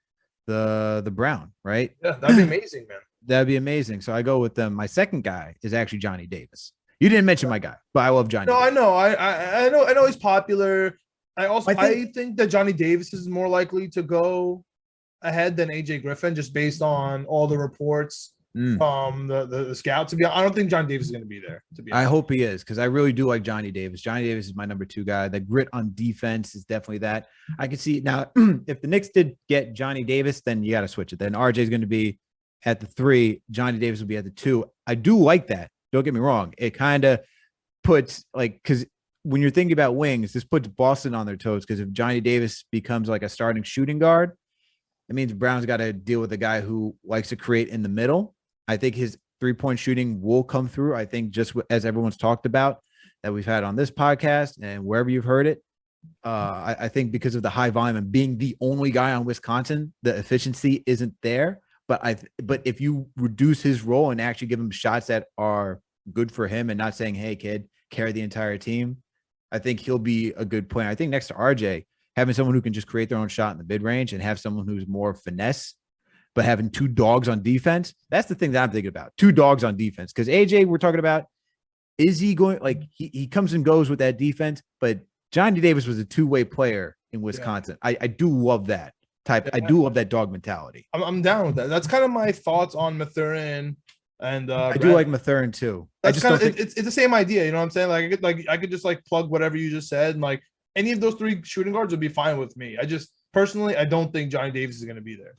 Speaker 2: the Brown, right?
Speaker 3: Yeah, that'd be amazing, man.
Speaker 2: That'd be amazing. So I go with them. My second guy is actually Johnny Davis. You didn't mention my guy, but I love Johnny.
Speaker 3: No,
Speaker 2: Davis.
Speaker 3: I know he's popular. I think that Johnny Davis is more likely to go ahead than AJ Griffin, just based on all the reports from the scout. I don't think John Davis is going to be there. To be honest.
Speaker 2: I hope he is, because I really do like Johnny Davis. Johnny Davis is my number 2 guy. The grit on defense is definitely that. I can see now if the Knicks did get Johnny Davis, then you got to switch it. Then RJ is going to be at the 3. Johnny Davis will be at the 2. I do like that. Don't get me wrong. It kind of puts because when you're thinking about wings, this puts Boston on their toes, because if Johnny Davis becomes like a starting shooting guard, it means Brown's got to deal with a guy who likes to create in the middle. I think his 3-point shooting will come through. I think just as everyone's talked about that we've had on this podcast and wherever you've heard it, I think because of the high volume and being the only guy on Wisconsin, the efficiency isn't there. But if you reduce his role and actually give him shots that are good for him and not saying, hey, kid, carry the entire team, I think he'll be a good player. I think next to RJ, having someone who can just create their own shot in the mid-range and have someone who's more finesse, but having 2 dogs on defense, that's the thing that I'm thinking about. 2 dogs on defense. Because AJ, we're talking about, is he going, he comes and goes with that defense, but Johnny Davis was a 2-way player in Wisconsin. Yeah. I do love that type. I do love that dog mentality.
Speaker 3: I'm down with that. That's kind of my thoughts on Mathurin. And
Speaker 2: I do like Mathurin too.
Speaker 3: That's kind of it's the same idea, you know what I'm saying? I could just plug whatever you just said, and any of those 3 shooting guards would be fine with me. I just personally I don't think Johnny Davis is going to be there.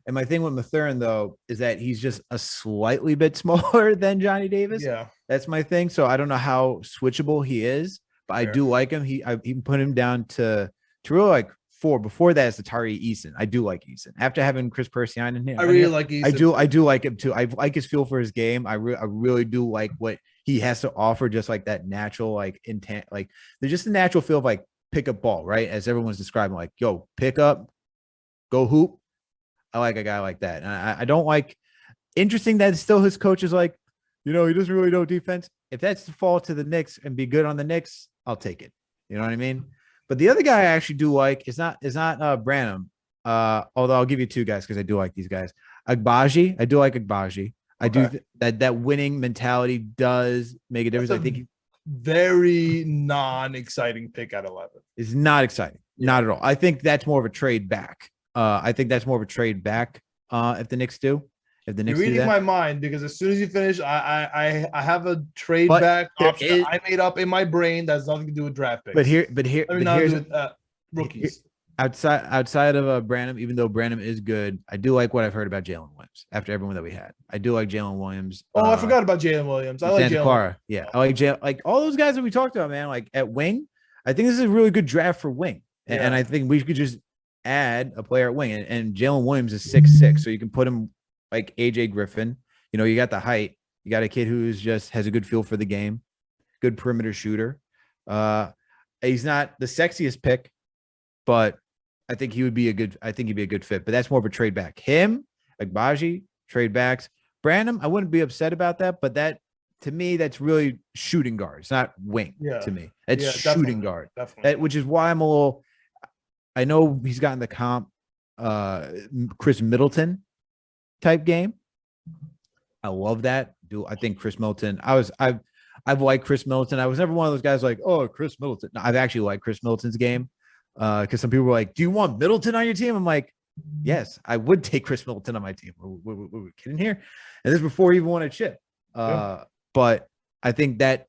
Speaker 2: And my thing with Mathurin though is that he's just a slightly bit smaller than Johnny Davis.
Speaker 3: Yeah,
Speaker 2: that's my thing. So I don't know how switchable he is, but I do like him. I even put him down to really 4. Before that is the Tari Eason. I do like Eason. After having Chris Persian in here,
Speaker 3: I really like Eason.
Speaker 2: I do like him too. I like his feel for his game. I really do like what he has to offer, just like that natural intent. There's just a natural feel of pick up ball, right? As everyone's describing, yo, pick up, go hoop. I like a guy like that. And I don't like interesting that still his coach is he doesn't really know defense. If that's to fall to the Knicks and be good on the Knicks, I'll take it. You know what I mean? But the other guy I actually do like is not Branham. Although I'll give you 2 guys because I do like these guys. Agbaji. I do like Agbaji. I do that winning mentality does make a difference. I think
Speaker 3: very non-exciting pick at 11.
Speaker 2: It's not exciting. Not at all. I think that's more of a trade back. If the Knicks do. If the Knicks
Speaker 3: You're reading my mind, because as soon as you finish, I have a trade back option I made up in my brain that's nothing to do with draft picks.
Speaker 2: But here's
Speaker 3: rookies.
Speaker 2: Outside of Branham, even though Branham is good, I do like what I've heard about Jalen Williams after everyone that we had. I do like Jalen Williams.
Speaker 3: I forgot about Jalen Williams. I like
Speaker 2: Santa Clara. Yeah, I like Jalen. All those guys that we talked about, man. At wing, I think this is a really good draft for wing, and I think we could just add a player at wing. And Jalen Williams is 6'6", so you can put him like AJ Griffin. You got the height. You got a kid who's just has a good feel for the game, good perimeter shooter. He's not the sexiest pick, but I think he'd be a good fit. But that's more of a trade back. Him, Agbaji, trade backs. Branham, I wouldn't be upset about that, but that to me, that's really shooting guard. It's not wing to me. It's shooting guard.
Speaker 3: Definitely.
Speaker 2: Which is why I'm a little. I know he's gotten the comp, Chris Middleton type game. I love that. I think Chris Middleton. I've liked Chris Middleton. I was never one of those guys Chris Middleton. No, I've actually liked Chris Middleton's game. Because some people were like, do you want Middleton on your team? I'm like, yes, I would take Chris Middleton on my team. We're kidding here. And this is before he even won a chip. But I think I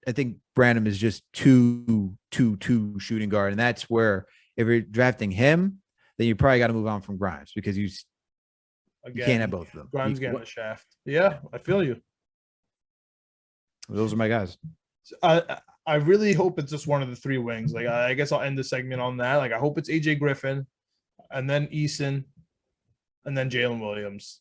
Speaker 2: think Branham is just too shooting guard. And that's where if you're drafting him, then you probably got to move on from Grimes because you can't have both of them.
Speaker 3: Grimes getting the shaft. Yeah, I feel you.
Speaker 2: Those are my guys.
Speaker 3: I really hope it's just one of the 3 wings. I guess I'll end the segment on that. I hope it's AJ Griffin, and then Eason, and then Jalen Williams.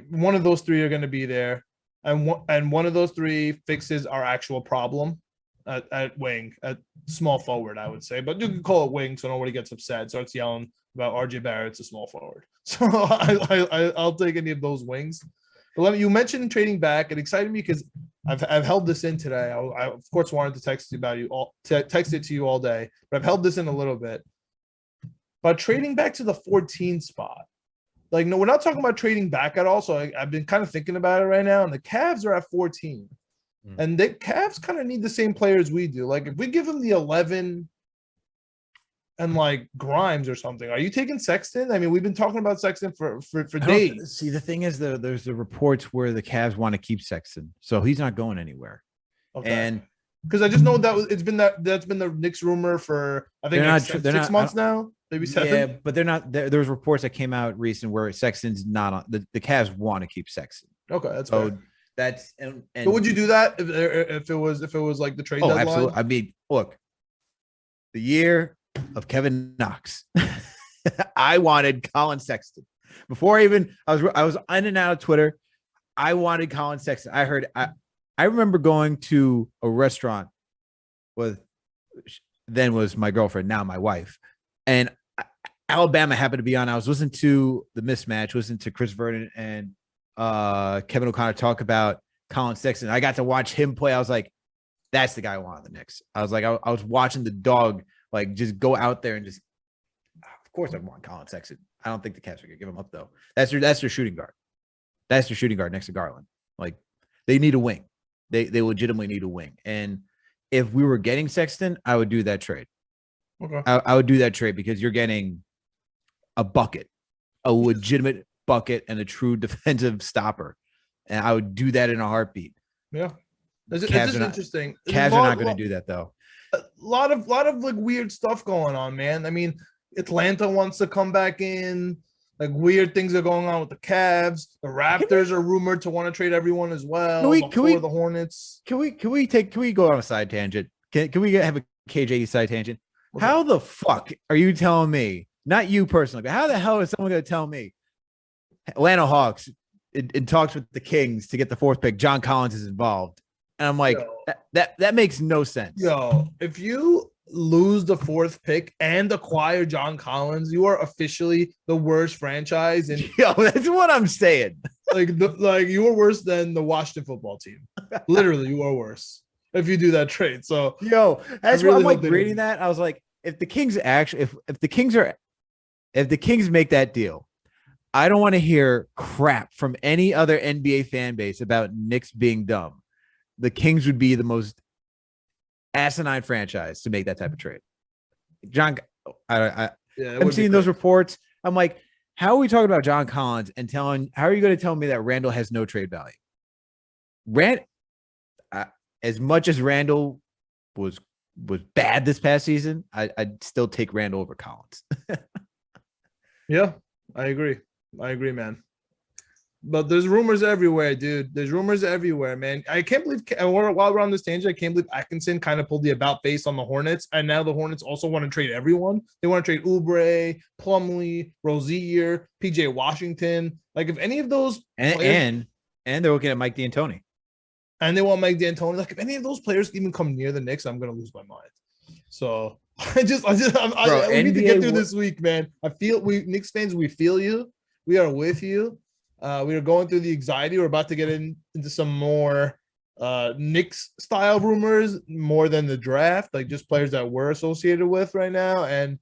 Speaker 3: One of those 3 are going to be there, and one of those 3 fixes our actual problem at wing, at small forward, I would say. But you can call it wing, so nobody gets upset. Starts yelling about RJ Barrett's a small forward. So I'll take any of those wings. But you mentioned trading back. It excited me because I've held this in today. I of course wanted to text it to you all day, but I've held this in a little bit. But trading back to the 14 spot, no, we're not talking about trading back at all. So I've been kind of thinking about it right now, and the Cavs are at 14, and the Cavs kind of need the same players we do. If we give them the 11 and like Grimes or something. Are you taking Sexton? I mean, we've been talking about Sexton for days.
Speaker 2: See, the thing is, there's the reports where the Cavs want to keep Sexton, so he's not going anywhere.
Speaker 3: Okay.
Speaker 2: And
Speaker 3: because I just know that's been the Knicks rumor for I think like 6 months now, maybe 7.
Speaker 2: Yeah, but they're not. There's reports that came out recent where Sexton's not on. The Cavs want to keep Sexton.
Speaker 3: Okay, that's fair.
Speaker 2: That's
Speaker 3: but would you do that if it was like the trade deadline?
Speaker 2: Absolutely. I mean, look, the year of Kevin Knox, I wanted Colin Sexton before I was in and out of Twitter. I wanted Colin Sexton. I remember going to a restaurant with then was my girlfriend, now my wife, and Alabama happened to be on. I was listening to the mismatch, listening to Chris Vernon and Kevin O'Connor talk about Colin Sexton. I got to watch him play. I was like, that's the guy I want on the Knicks. I was like, I was watching the dog like just go out there and just. Of course, I want Colin Sexton. I don't think the Cavs are gonna give him up though. That's their shooting guard. That's their shooting guard next to Garland. Like they need a wing. They legitimately need a wing. And if we were getting Sexton, I would do that trade.
Speaker 3: Okay.
Speaker 2: I would do that trade because you're getting a bucket, a legitimate bucket, and a true defensive stopper. And I would do that in a heartbeat.
Speaker 3: Yeah. It's just interesting.
Speaker 2: Cavs are not going to do that though.
Speaker 3: A lot of like weird stuff going on, man. I mean, Atlanta wants to come back in. Like weird things are going on with the Cavs. The Raptors are rumored to want to trade everyone as well. The Hornets.
Speaker 2: Can we go on a side tangent? Can we have a KJ side tangent? How the fuck are you telling me? Not you personally, but how the hell is someone going to tell me Atlanta Hawks in talks with the Kings to get the 4th pick? John Collins is involved, and I'm like, that makes no sense.
Speaker 3: Yo, if you lose the 4th pick and acquire John Collins, you are officially the worst franchise. And
Speaker 2: that's what I'm saying.
Speaker 3: Like you are worse than the Washington football team. Literally, you are worse if you do that trade. So
Speaker 2: that's what I'm like reading that. I was like, if the Kings actually, if the Kings make that deal, I don't want to hear crap from any other NBA fan base about Knicks being dumb. The Kings would be the most asinine franchise to make that type of trade. John, I'm seeing those reports. I'm like, how are we talking about John Collins and how are you going to tell me that Randle has no trade value? As much as Randle was bad this past season, I'd still take Randle over Collins.
Speaker 3: Yeah, I agree, man. But there's rumors everywhere, dude. There's rumors everywhere, man. I can't believe while we're on this tangent, I can't believe Atkinson kind of pulled the about face on the Hornets, and now the Hornets also want to trade everyone. They want to trade Oubre, Plumlee, Rozier, PJ Washington. Like if any of those
Speaker 2: and they're looking at Mike D'Antoni,
Speaker 3: and they want Mike D'Antoni. Like if any of those players even come near the Knicks, I'm gonna lose my mind. So we need to get through this week, man. Knicks fans, we feel you. We are with you. We are going through the anxiety. We're about to get into some more Knicks style rumors, more than the draft, like just players that we're associated with right now. And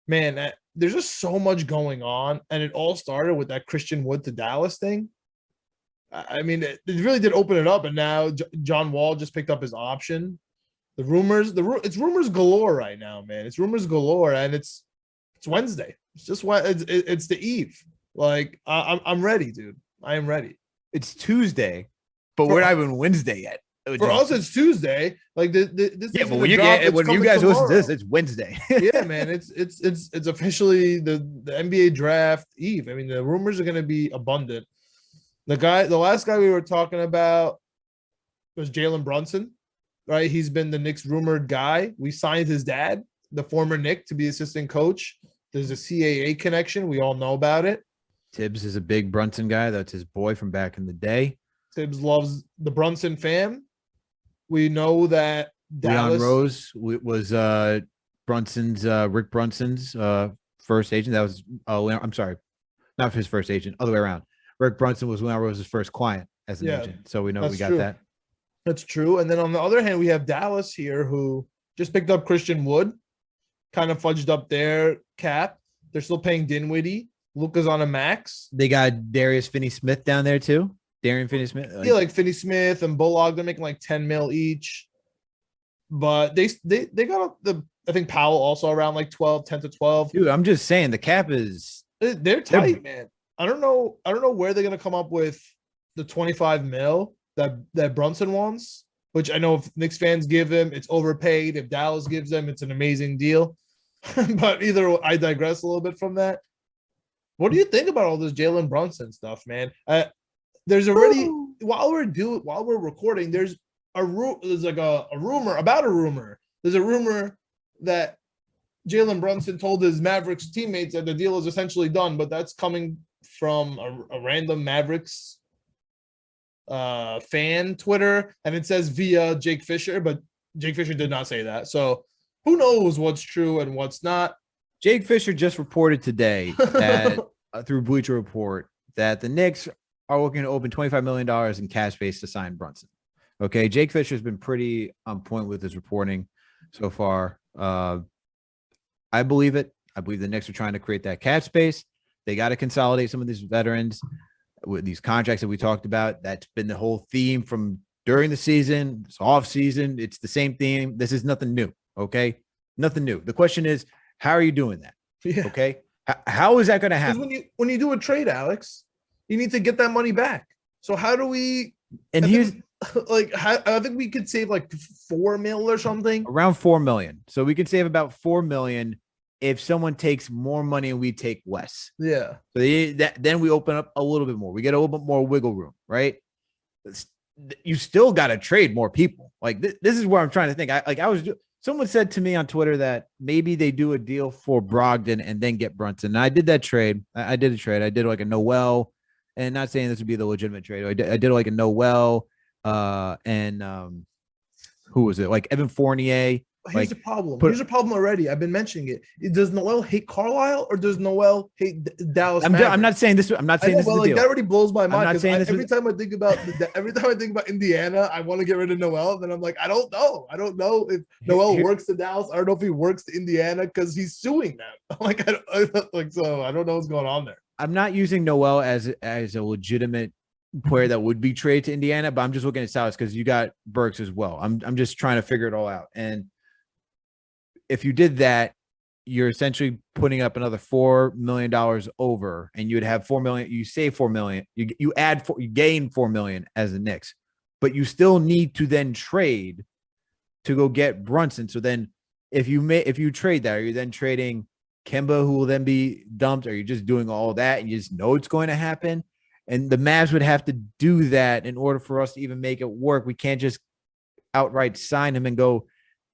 Speaker 3: man, there's just so much going on. And it all started with that Christian Wood to Dallas thing. I mean, it really did open it up. And now John Wall just picked up his option. The rumors, it's rumors galore right now, man. It's rumors galore, and it's Wednesday. It's just it's the eve. Like I'm ready, dude. I am ready.
Speaker 2: It's Tuesday, but we're not even Wednesday yet.
Speaker 3: For us, it's Tuesday. Like this.
Speaker 2: Yeah, but when you guys listen to this, it's Wednesday.
Speaker 3: Yeah, man. It's officially the NBA draft eve. I mean, the rumors are going to be abundant. The last guy we were talking about was Jalen Brunson, right? He's been the Knicks rumored guy. We signed his dad, the former Knick, to be assistant coach. There's a CAA connection. We all know about it.
Speaker 2: Tibbs is a big Brunson guy. That's his boy from back in the day.
Speaker 3: Tibbs loves the Brunson fam. We know that
Speaker 2: Leon Rose was Rick Brunson's first agent. That was I'm sorry, not his first agent. Other way around. Rick Brunson was Leon Rose's first client as an agent. So we know we got
Speaker 3: true.
Speaker 2: that.
Speaker 3: That's true. And then on the other hand, we have Dallas here, who just picked up Christian Wood, kind of fudged up their cap. They're still paying Dinwiddie. Luka's on a max.
Speaker 2: They got Darius Finney-Smith down there too. Darian Finney-Smith.
Speaker 3: Like Finney-Smith and Bullock, they're making like $10 million each. but they got I think Powell also around like 12, 10 to 12.
Speaker 2: Dude, I'm just saying the cap is
Speaker 3: They're tight, man. I don't know where they're gonna come up with the 25 mil that Brunson wants, which I know if Knicks fans give him, it's overpaid. If Dallas gives them, it's an amazing deal. But I digress a little bit from that. What do you think about all this Jalen Brunson stuff, man? There's already while we're recording, there's like a rumor about a rumor. There's a rumor that Jalen Brunson told his Mavericks teammates that the deal is essentially done, but that's coming from a random Mavericks fan Twitter, and it says via Jake Fisher, but Jake Fisher did not say that. So who knows what's true and what's not?
Speaker 2: Jake Fisher just reported today that through Bleacher Report that the Knicks are looking to open $25 million in cash space to sign Brunson. Okay, Jake Fisher has been pretty on point with his reporting so far. I believe it. I believe the Knicks are trying to create that cap space. They got to consolidate some of these veterans with these contracts that we talked about. That's been the whole theme from during the season, it's off season. It's the same theme. This is nothing new. Okay, nothing new. The question is, how are you doing that?
Speaker 3: Yeah.
Speaker 2: Okay, how is that going to happen?
Speaker 3: When you do a trade, Alex, you need to get that money back. So how do we?
Speaker 2: And
Speaker 3: I think we could save like $4 million or something.
Speaker 2: Around $4 million. So we could save about $4 million if someone takes more money and we take less.
Speaker 3: Yeah.
Speaker 2: So then we open up a little bit more. We get a little bit more wiggle room, right? You still got to trade more people. Like this is where I'm trying to think. Someone said to me on Twitter that maybe they do a deal for Brogdon and then get Brunson. And I did that trade. I did a trade. I did like a Noel, and not saying this would be the legitimate trade. I did like a Noel and who was it? Like Evan Fournier.
Speaker 3: Here's the problem. Here's the problem already. I've been mentioning it. Does Noel hate Carlisle or does Noel hate Dallas?
Speaker 2: I'm not saying this. I'm not saying this.
Speaker 3: But like that already blows my mind.
Speaker 2: I'm not saying this.
Speaker 3: Every time I think about Indiana, I want to get rid of Noel. Then I'm like, I don't know. I don't know if Noel works to Dallas. I don't know if he works to Indiana because he's suing them. So I don't know what's going on there.
Speaker 2: I'm not using Noel as a legitimate player that would be traded to Indiana, but I'm just looking at Dallas because you got Burks as well. I'm just trying to figure it all out. And if you did that, you're essentially putting up another $4 million over, and you would have $4 million. You save $4 million. You gain $4 million as the Knicks, but you still need to then trade to go get Brunson. So then, if you trade that, are you then trading Kemba, who will then be dumped? Are you just doing all that and you just know it's going to happen? And the Mavs would have to do that in order for us to even make it work. We can't just outright sign him and go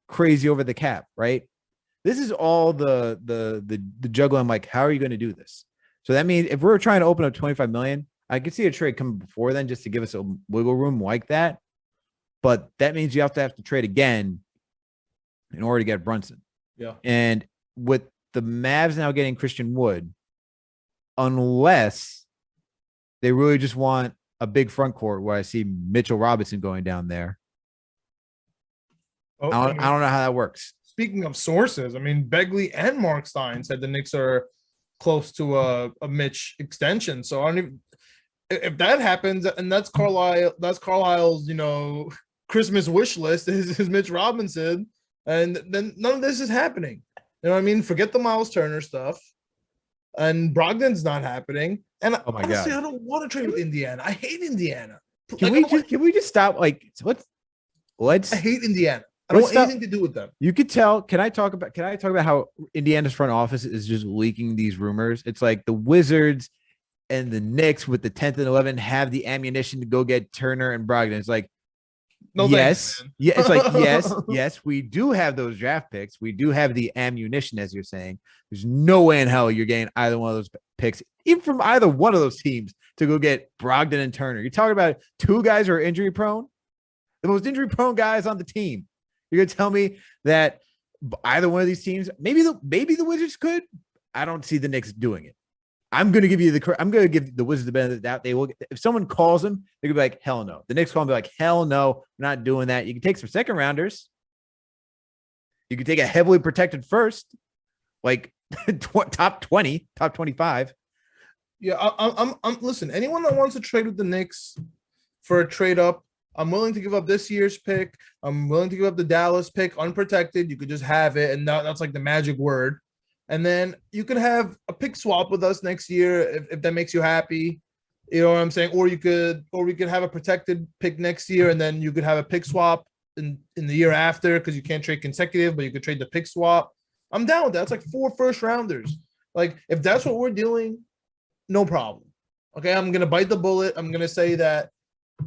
Speaker 2: crazy over the cap, right? This is all the juggle. I'm like, how are you going to do this? So that means if we're trying to open up 25 million, I could see a trade coming before then just to give us a wiggle room like that. But that means you have to trade again in order to get Brunson.
Speaker 3: Yeah.
Speaker 2: And with the Mavs now getting Christian Wood, unless they really just want a big front court where I see Mitchell Robinson going down there. I don't know how that works.
Speaker 3: Speaking of sources, I mean, Begley and Mark Stein said the Knicks are close to a Mitch extension. So I don't even, if that happens, and that's Carlisle's, Christmas wish list is Mitch Robinson, and then none of this is happening. You know what I mean? Forget the Miles Turner stuff, and Brogdon's not happening. And honestly, I don't want to trade with Indiana. I hate Indiana.
Speaker 2: Can we just stop? Like, let's.
Speaker 3: I hate Indiana. I don't want anything to do with them.
Speaker 2: You could tell. Can I talk about how Indiana's front office is just leaking these rumors? It's like the Wizards and the Knicks with the 10th and 11th have the ammunition to go get Turner and Brogdon. It's like, yes, it's like yes, we do have those draft picks. We do have the ammunition, as you're saying. There's no way in hell you're getting either one of those picks, even from either one of those teams, to go get Brogdon and Turner. You're talking about two guys who are injury prone, the most injury prone guys on the team. You're gonna tell me that either one of these teams, maybe the Wizards could. I don't see the Knicks doing it. I'm gonna give the Wizards the benefit of the doubt. They will. If someone calls them, they're gonna be like, hell no. The Knicks call them, be like, hell no, we're not doing that. You can take some second rounders. You can take a heavily protected first, like top 20, top 25.
Speaker 3: Yeah, I'm listen. Anyone that wants to trade with the Knicks for a trade up, I'm willing to give up this year's pick. I'm willing to give up the Dallas pick unprotected. You could just have it, and that's like the magic word. And then you could have a pick swap with us next year if that makes you happy. You know what I'm saying? Or we could have a protected pick next year, and then you could have a pick swap in the year after because you can't trade consecutive, but you could trade the pick swap. I'm down with that. That's like 4 first rounders. Like if that's what we're doing, no problem. Okay, I'm gonna bite the bullet. I'm gonna say that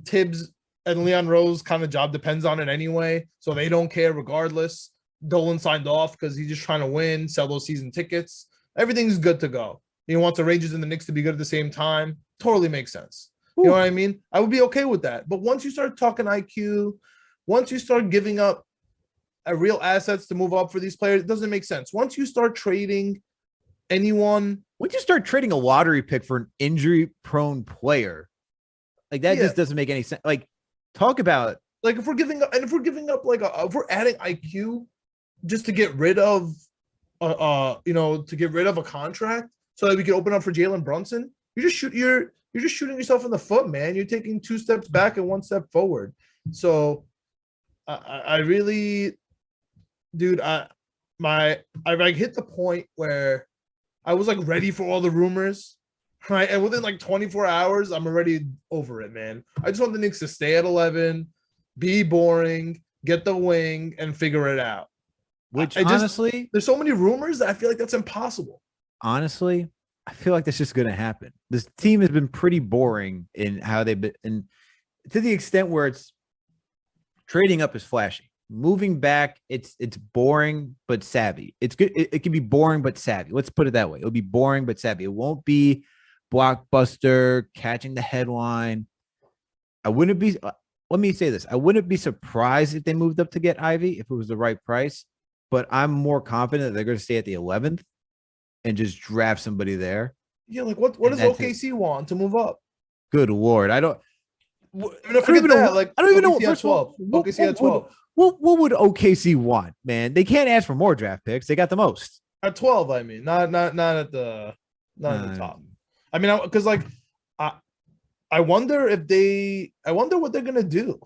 Speaker 3: Tibbs and Leon Rose kind of job depends on it anyway, so they don't care regardless. Dolan signed off because he's just trying to win, sell those season tickets. Everything's good to go. He wants the Rangers and the Knicks to be good at the same time. Totally makes sense. You know what I mean? I would be okay with that. But once you start talking IQ, once you start giving up real assets to move up for these players, it doesn't make sense. Once you start trading anyone,
Speaker 2: once you start trading a lottery pick for an injury-prone player, like that just doesn't make any sense. Like, talk about
Speaker 3: like if we're giving up if we're adding IQ just to get rid of to get rid of a contract so that we can open up for Jalen Brunson, you're just shooting yourself in the foot, man. You're taking 2 steps back and 1 step forward. So I really, dude, I like hit the point where I was like ready for all the rumors, right? And within like 24 hours, I'm already over it, man. I just want the Knicks to stay at 11, be boring, get the wing, and figure it out.
Speaker 2: Which honestly,
Speaker 3: there's so many rumors that I feel like that's impossible.
Speaker 2: Honestly, I feel like that's just going to happen. This team has been pretty boring in how they've been, and to the extent where it's trading up is flashy. Moving back, it's boring but savvy. It's good. It can be boring but savvy. Let's put it that way. It'll be boring but savvy. It won't be blockbuster, catching the headline. I wouldn't be. Let me say this. I wouldn't be surprised if they moved up to get Ivy if it was the right price. But I'm more confident that they're going to stay at the 11th and just draft somebody there.
Speaker 3: Yeah, like what does OKC want to move up?
Speaker 2: Good Lord. I don't
Speaker 3: even know. Like
Speaker 2: I don't even know.
Speaker 3: First 12. OKC at 12.
Speaker 2: What would OKC want, man? They can't ask for more draft picks. They got the most.
Speaker 3: At 12, I mean, not at the top. I mean, because like I wonder what they're gonna do.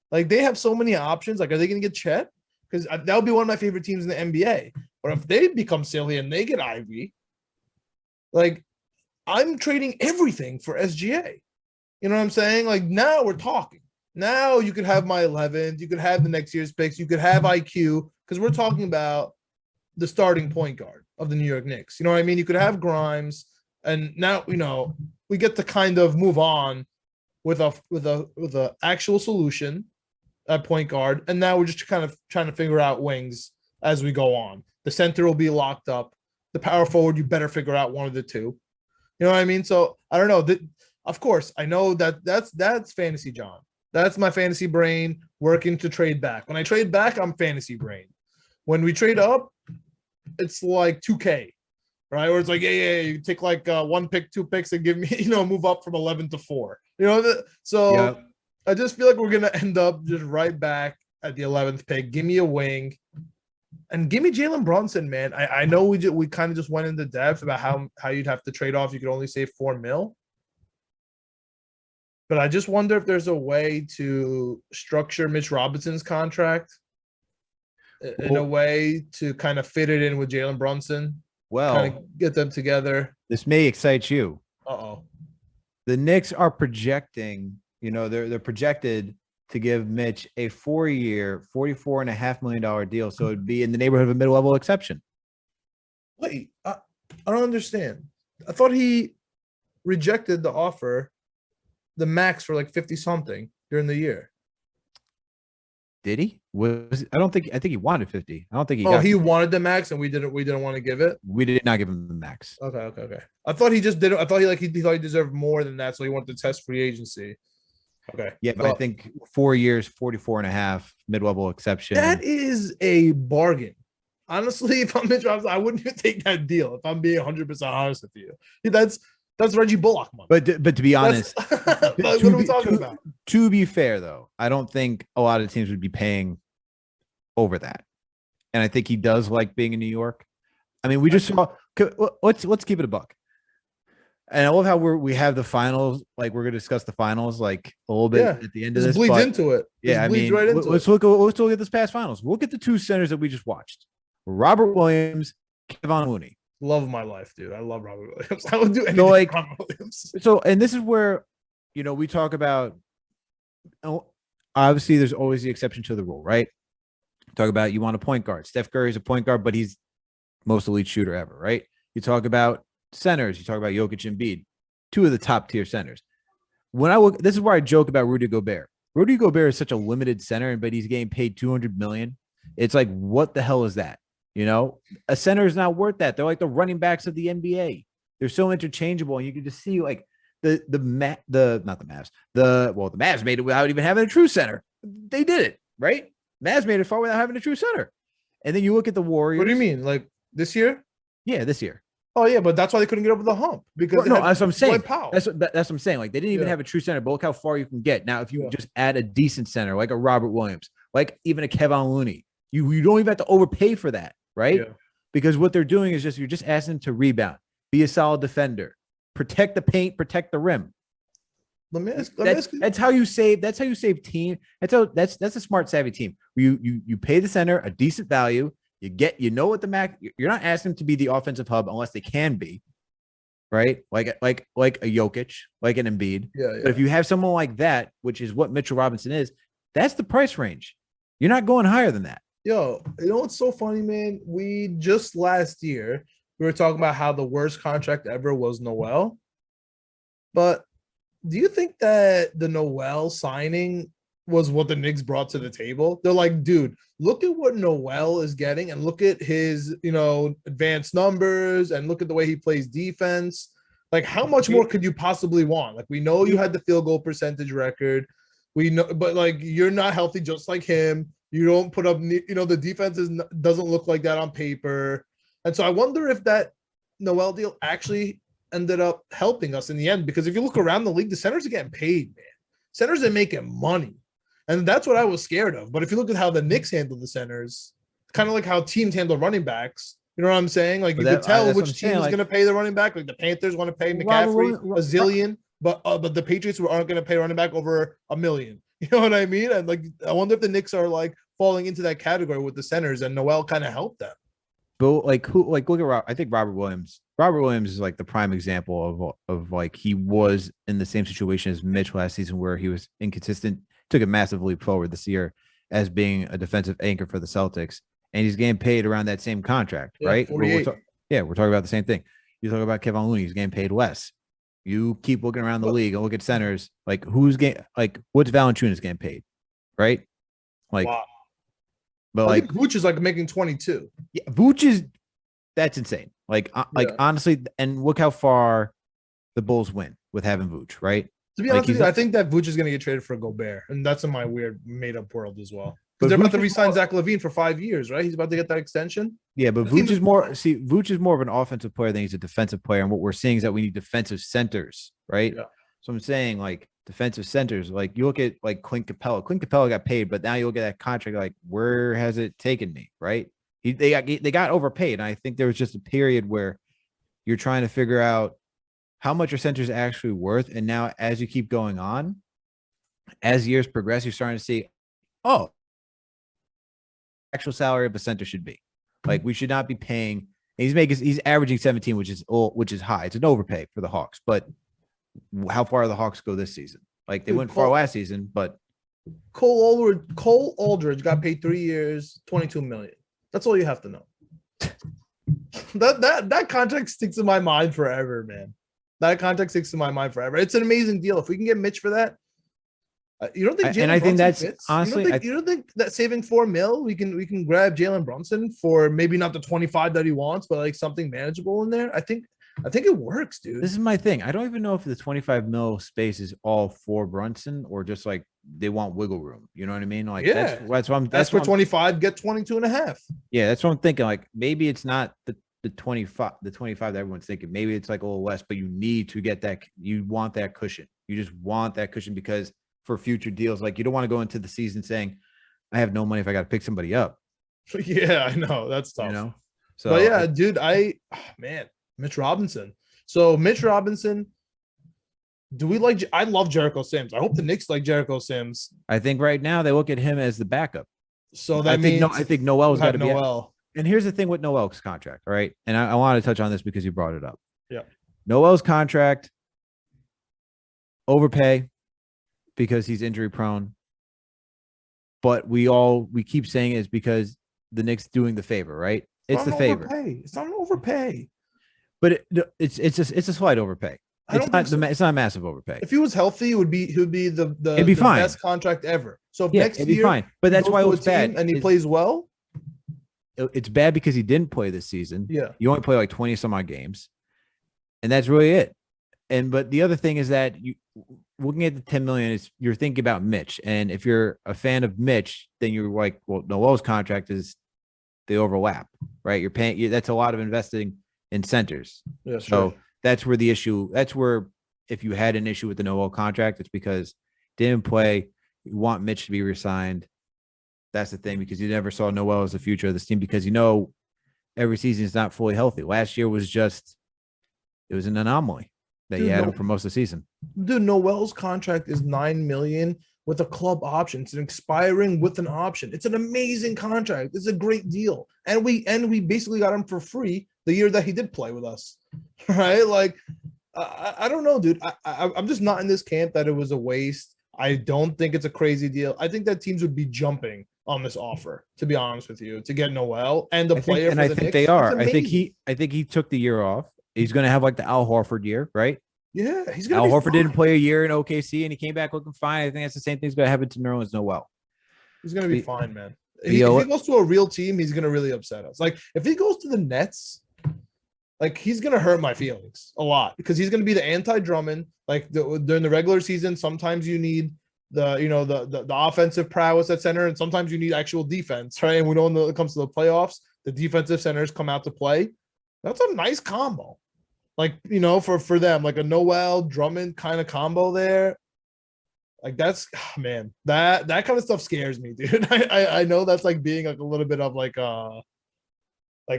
Speaker 3: Like they have so many options. Like, are they gonna get Chet? Because that would be one of my favorite teams in the NBA. But if they become silly and they get Ivy, like I'm trading everything for SGA. You know what I'm saying? Like now we're talking. Now you could have my 11th. You could have the next year's picks. You could have IQ because we're talking about the starting point guard of the New York Knicks. You know what I mean? You could have Grimes, and now we get to kind of move on with a actual solution at point guard, and now we're just kind of trying to figure out wings as we go on. The center will be locked up. The power forward, you better figure out one of the two. You know what I mean? So I don't know. Of course, I know that's fantasy, John. That's my fantasy brain working to trade back. When I trade back, I'm fantasy brain. When we trade up, it's like 2K, right? Or it's like, yeah, you take like 1 pick, 2 picks, and give me, move up from 11 to 4. So yep. I just feel like we're gonna end up just right back at the 11th pick. Give me a wing, and give me Jalen Brunson, man. I know we kind of just went into depth about how you'd have to trade off. You could only save $4 million. But I just wonder if there's a way to structure Mitch Robinson's contract in a way to kind of fit it in with Jalen Brunson.
Speaker 2: Well,
Speaker 3: kind of get them together.
Speaker 2: This may excite you.
Speaker 3: Uh-oh.
Speaker 2: The Knicks are projecting, they're projected to give Mitch a 4-year, $44.5 million deal. So it'd be in the neighborhood of a mid-level exception.
Speaker 3: Wait, I don't understand. I thought he rejected the offer, the max for like 50 something during the year.
Speaker 2: Did he? I think he wanted 50. I don't think
Speaker 3: he wanted the max and we didn't want to give it.
Speaker 2: We did not give him the max.
Speaker 3: Okay. I thought he just didn't. I thought he thought he deserved more than that, so he wanted to test free agency. Okay.
Speaker 2: Yeah, but I think 4 years, 44.5 mid-level exception.
Speaker 3: That is a bargain. Honestly, if I'm Mitch Robinson, I wouldn't even take that deal. If I'm being 100% honest with you, that's Reggie Bullock money.
Speaker 2: But to be honest,
Speaker 3: what are we talking about?
Speaker 2: To be fair, though, I don't think a lot of teams would be paying over that. And I think he does like being in New York. I mean, we just saw. Let's keep it a buck. And I love how we have the finals. Like we're gonna discuss the finals like a little bit at the end of this.
Speaker 3: Bleeds into it.
Speaker 2: Yeah,
Speaker 3: bleeds right into
Speaker 2: let's look at this past finals. We'll get the two centers that we just watched: Robert Williams, Kevon Looney.
Speaker 3: Love of my life, dude. I love Robert Williams. I would do anything for Robert Williams.
Speaker 2: So, and this is where, we talk about. Obviously, there's always the exception to the rule, right? Talk about you want a point guard. Steph Curry is a point guard, but he's most elite shooter ever, right? You talk about centers. You talk about Jokic and Embiid, two of the top tier centers. When I look, this is where I joke about Rudy Gobert. Rudy Gobert is such a limited center, but he's getting paid $200 million. It's like, what the hell is that? A center is not worth that. They're like the running backs of the NBA. They're so interchangeable, and you can just see like the Mavs made it without even having a true center. They did it, right? Mavs made it far without having a true center. And then you look at the Warriors.
Speaker 3: What do you mean? Like this year?
Speaker 2: Yeah, this year.
Speaker 3: Oh yeah, but that's why they couldn't get over the hump because
Speaker 2: that's what I'm saying.
Speaker 3: That's
Speaker 2: what I'm saying. Like they didn't even have a true center, but look how far you can get. Now, if you just add a decent center, like a Robert Williams, like even a Kevon Looney, you don't even have to overpay for that, right? Yeah. Because what they're doing is you're just asking them to rebound, be a solid defender, protect the paint, protect the rim. That's how you save. That's how you save team. That's a smart, savvy team. You pay the center a decent value. You know what the max. You're not asking them to be the offensive hub unless they can be, right? Like a Jokic, like an Embiid.
Speaker 3: Yeah.
Speaker 2: But if you have someone like that, which is what Mitchell Robinson is, that's the price range. You're not going higher than that.
Speaker 3: Yo, you know what's so funny, man? We just last year we were talking about how the worst contract ever was Noel, but do you think that the Noel signing was what the Knicks brought to the table? They're like, dude, look at what Noel is getting and look at his, advanced numbers and look at the way he plays defense. Like, how much more could you possibly want? Like, we know you had the field goal percentage record. We know, but like, you're not healthy just like him. You don't put up, the defense doesn't look like that on paper. And so I wonder if that Noel deal actually ended up helping us in the end, because if you look around the league, the centers are getting paid, man. Centers are making money. And that's what I was scared of. But if you look at how the Knicks handle the centers, kind of like how teams handle running backs, you know what I'm saying? Like, you could tell which team is going to pay the running back. Like the Panthers want to pay McCaffrey a zillion, but the Patriots aren't going to pay running back over $1 million. You know what I mean? And like, I wonder if the Knicks are like falling into that category with the centers, and Noel kind of helped them.
Speaker 2: But look at I think Robert Williams. Robert Williams is like the prime example of like he was in the same situation as Mitch last season, where he was inconsistent. Took a massive leap forward this year as being a defensive anchor for the Celtics, and he's getting paid around that same contract, right? We're talking about the same thing. You talk about Kevon Looney, he's getting paid less. You keep looking around the league and look at centers, like what's Valanciunas getting paid, right? Like, wow. But
Speaker 3: I think Vooch is like making 22.
Speaker 2: Yeah, Vooch that's insane. Like honestly, and look how far the Bulls win with having Vooch, right?
Speaker 3: To be honest with you, I think that Vooch is going to get traded for Gobert, and that's in my weird made-up world as well. Because they're about to re-sign Zach LaVine for 5 years, right? He's about to get that extension.
Speaker 2: Yeah, but Vooch is more of an offensive player than he's a defensive player, and what we're seeing is that we need defensive centers, right? Yeah. So I'm saying like defensive centers. Like you look at like Clint Capella. Clint Capella got paid, but now you look at that contract. Like, where has it taken me? Right? They got overpaid. And I think there was just a period where you're trying to figure out how much your center is actually worth. And now, as you keep going on, as years progress, you're starting to see, actual salary of a center should be. Like, we should not be paying. He's averaging 17, which is high. It's an overpay for the Hawks. But how far do the Hawks go this season? Like, they went far last season, but
Speaker 3: Cole Aldridge got paid 3 years, $22 million. That's all you have to know. That contract sticks in my mind forever, man. That contract sticks in my mind forever. It's an amazing deal. If we can get Mitch for that, you don't think?
Speaker 2: And I think that's fits? Honestly,
Speaker 3: you don't think that saving $4 million, we can grab Jalen Brunson for maybe not the 25 that he wants, but like something manageable in there. I think it works, dude.
Speaker 2: This is my thing. I don't even know if the 25 mil space is all for Brunson or just like they want wiggle room. You know what I mean? Like,
Speaker 3: yeah, that's for 25, get 22 and a half.
Speaker 2: Yeah, that's what I'm thinking. Like, maybe it's not the 25 that everyone's thinking. Maybe it's like a little less, but you need to get that. You want that cushion. You just want that cushion because for future deals, like, you don't want to go into the season saying, I have no money if I got to pick somebody up.
Speaker 3: Yeah, I know. That's tough.
Speaker 2: You know?
Speaker 3: So, but yeah, dude, Mitch Robinson. So Mitch Robinson, do we like? I love Jericho Sims. I hope the Knicks like Jericho Sims.
Speaker 2: I think right now they look at him as the backup.
Speaker 3: So that means
Speaker 2: I think Noel's got to be.
Speaker 3: Noel.
Speaker 2: And here's the thing with Noel's contract, right? And I want to touch on this because you brought it up.
Speaker 3: Yeah.
Speaker 2: Noel's contract, overpay because he's injury prone. But we keep saying it's because the Knicks doing the favor, right? It's the favor.
Speaker 3: It's not an overpay.
Speaker 2: But it's a slight overpay. It's not a massive overpay.
Speaker 3: If he was healthy, he would be the
Speaker 2: fine.
Speaker 3: best contract ever. So if
Speaker 2: Yeah,
Speaker 3: next
Speaker 2: it'd
Speaker 3: year,
Speaker 2: be fine. But that's why it was bad.
Speaker 3: And he plays well.
Speaker 2: It's bad because he didn't play this season.
Speaker 3: Yeah.
Speaker 2: You only play like 20 some odd games. And that's really it. But the other thing is that you looking at the 10 million is you're thinking about Mitch. And if you're a fan of Mitch, then you're like, well, Noel's contract is they overlap, right? You're paying that's a lot of investing in centers.
Speaker 3: Yeah,
Speaker 2: so that's where the issue, that's where if you had an issue with the Noel contract, it's because didn't play. You want Mitch to be resigned. That's the thing, because you never saw Noel as the future of this team because every season is not fully healthy. Last year was it was an anomaly that you had him for most of the season.
Speaker 3: Dude, Noel's contract is $9 million with a club option. It's expiring with an option. It's an amazing contract. It's a great deal. And we basically got him for free the year that he did play with us. Right? Like, I don't know, dude. I'm just not in this camp that it was a waste. I don't think it's a crazy deal. I think that teams would be jumping on this offer, to be honest with you, to get Noel and the player.
Speaker 2: And I think they are. I think he took the year off. He's going to have like the Al Horford year, right?
Speaker 3: Yeah, he's going to.
Speaker 2: Al Horford didn't play a year in OKC, and he came back looking fine. I think that's the same thing's going to happen to Nerlens Noel.
Speaker 3: He's going to be fine, man. If he goes to a real team, he's going to really upset us. Like if he goes to the Nets, like he's going to hurt my feelings a lot because he's going to be the anti-Drummond. Like during the regular season, sometimes you need the offensive prowess at center, and sometimes you need actual defense, right? And we know when it comes to the playoffs, the defensive centers come out to play. That's a nice combo. Like, for them, like a Noel Drummond kind of combo there. Like that's, man, that kind of stuff scares me, dude. I know that's like being like a little bit of like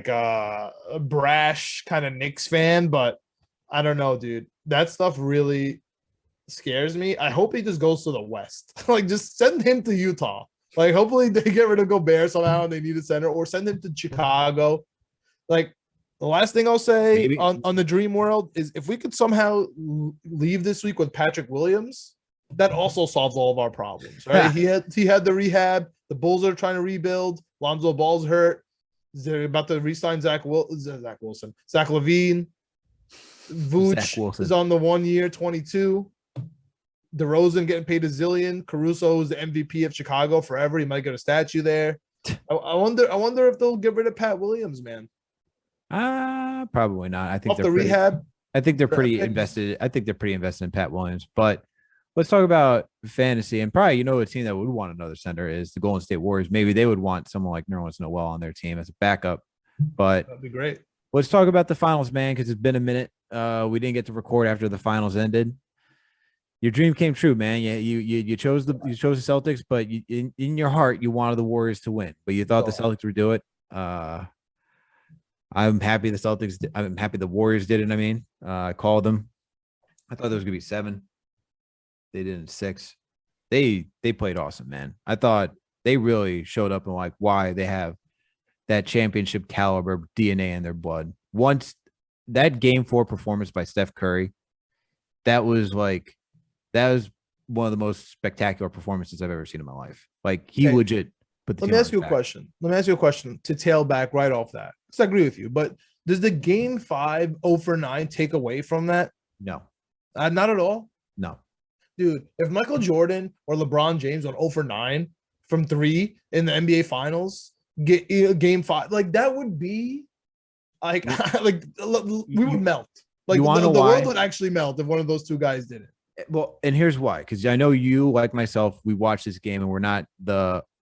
Speaker 3: a brash kind of Knicks fan, but I don't know, dude. That stuff really scares me. I hope he just goes to the West. Like just send him to Utah. Like hopefully they get rid of Gobert somehow and they need a center, or send him to Chicago. Like the last thing I'll say on the dream world is if we could somehow leave this week with Patrick Williams, that also solves all of our problems, right? he had the rehab. The Bulls are trying to rebuild. Lonzo Ball's hurt. They're about to re-sign Zach Levine. Vooch is on the 1 year, 22. DeRozan getting paid a zillion. Caruso is the MVP of Chicago forever. He might get a statue there. I wonder if they'll get rid of Pat Williams, man.
Speaker 2: Probably not. I think
Speaker 3: they're rehab.
Speaker 2: I think they're pretty invested. I think they're pretty invested in Pat Williams. But let's talk about fantasy. And probably a team that would want another center is the Golden State Warriors. Maybe they would want someone like Nerlens Noel on their team as a backup. But
Speaker 3: that'd be great.
Speaker 2: Let's talk about the finals, man, because it's been a minute. We didn't get to record after the finals ended. Your dream came true, man. You chose the Celtics, but in your heart you wanted the Warriors to win, but you thought the Celtics would do it. I'm happy the Warriors did it. I mean, I called them. I thought there was gonna be 7. They did in 6. They played awesome, man. I thought they really showed up and like why they have that championship caliber DNA in their blood. Once that game 4 performance by Steph Curry, that was one of the most spectacular performances I've ever seen in my life. Like he legit. Let me ask you a question
Speaker 3: to tail back right off that. Because I agree with you, but does the game 5 0 for 9 take away from that?
Speaker 2: No.
Speaker 3: Not at all?
Speaker 2: No.
Speaker 3: Dude, if Michael Jordan or LeBron James on 0 for 9 from 3 in the NBA Finals get game 5, like that would be like we would melt. Like the world would actually melt if one of those two guys did it.
Speaker 2: Well, and here's why. Because I know you, like myself, we watched this game and we're not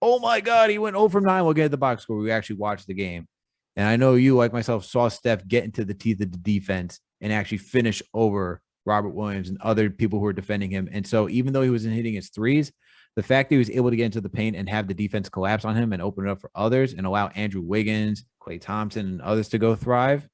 Speaker 2: oh my God, he went 0 from 9. We'll get the box score. We actually watched the game. And I know you, like myself, saw Steph get into the teeth of the defense and actually finish over Robert Williams and other people who were defending him. And so even though he wasn't hitting his threes, the fact that he was able to get into the paint and have the defense collapse on him and open it up for others and allow Andrew Wiggins, Klay Thompson, and others to go thrive,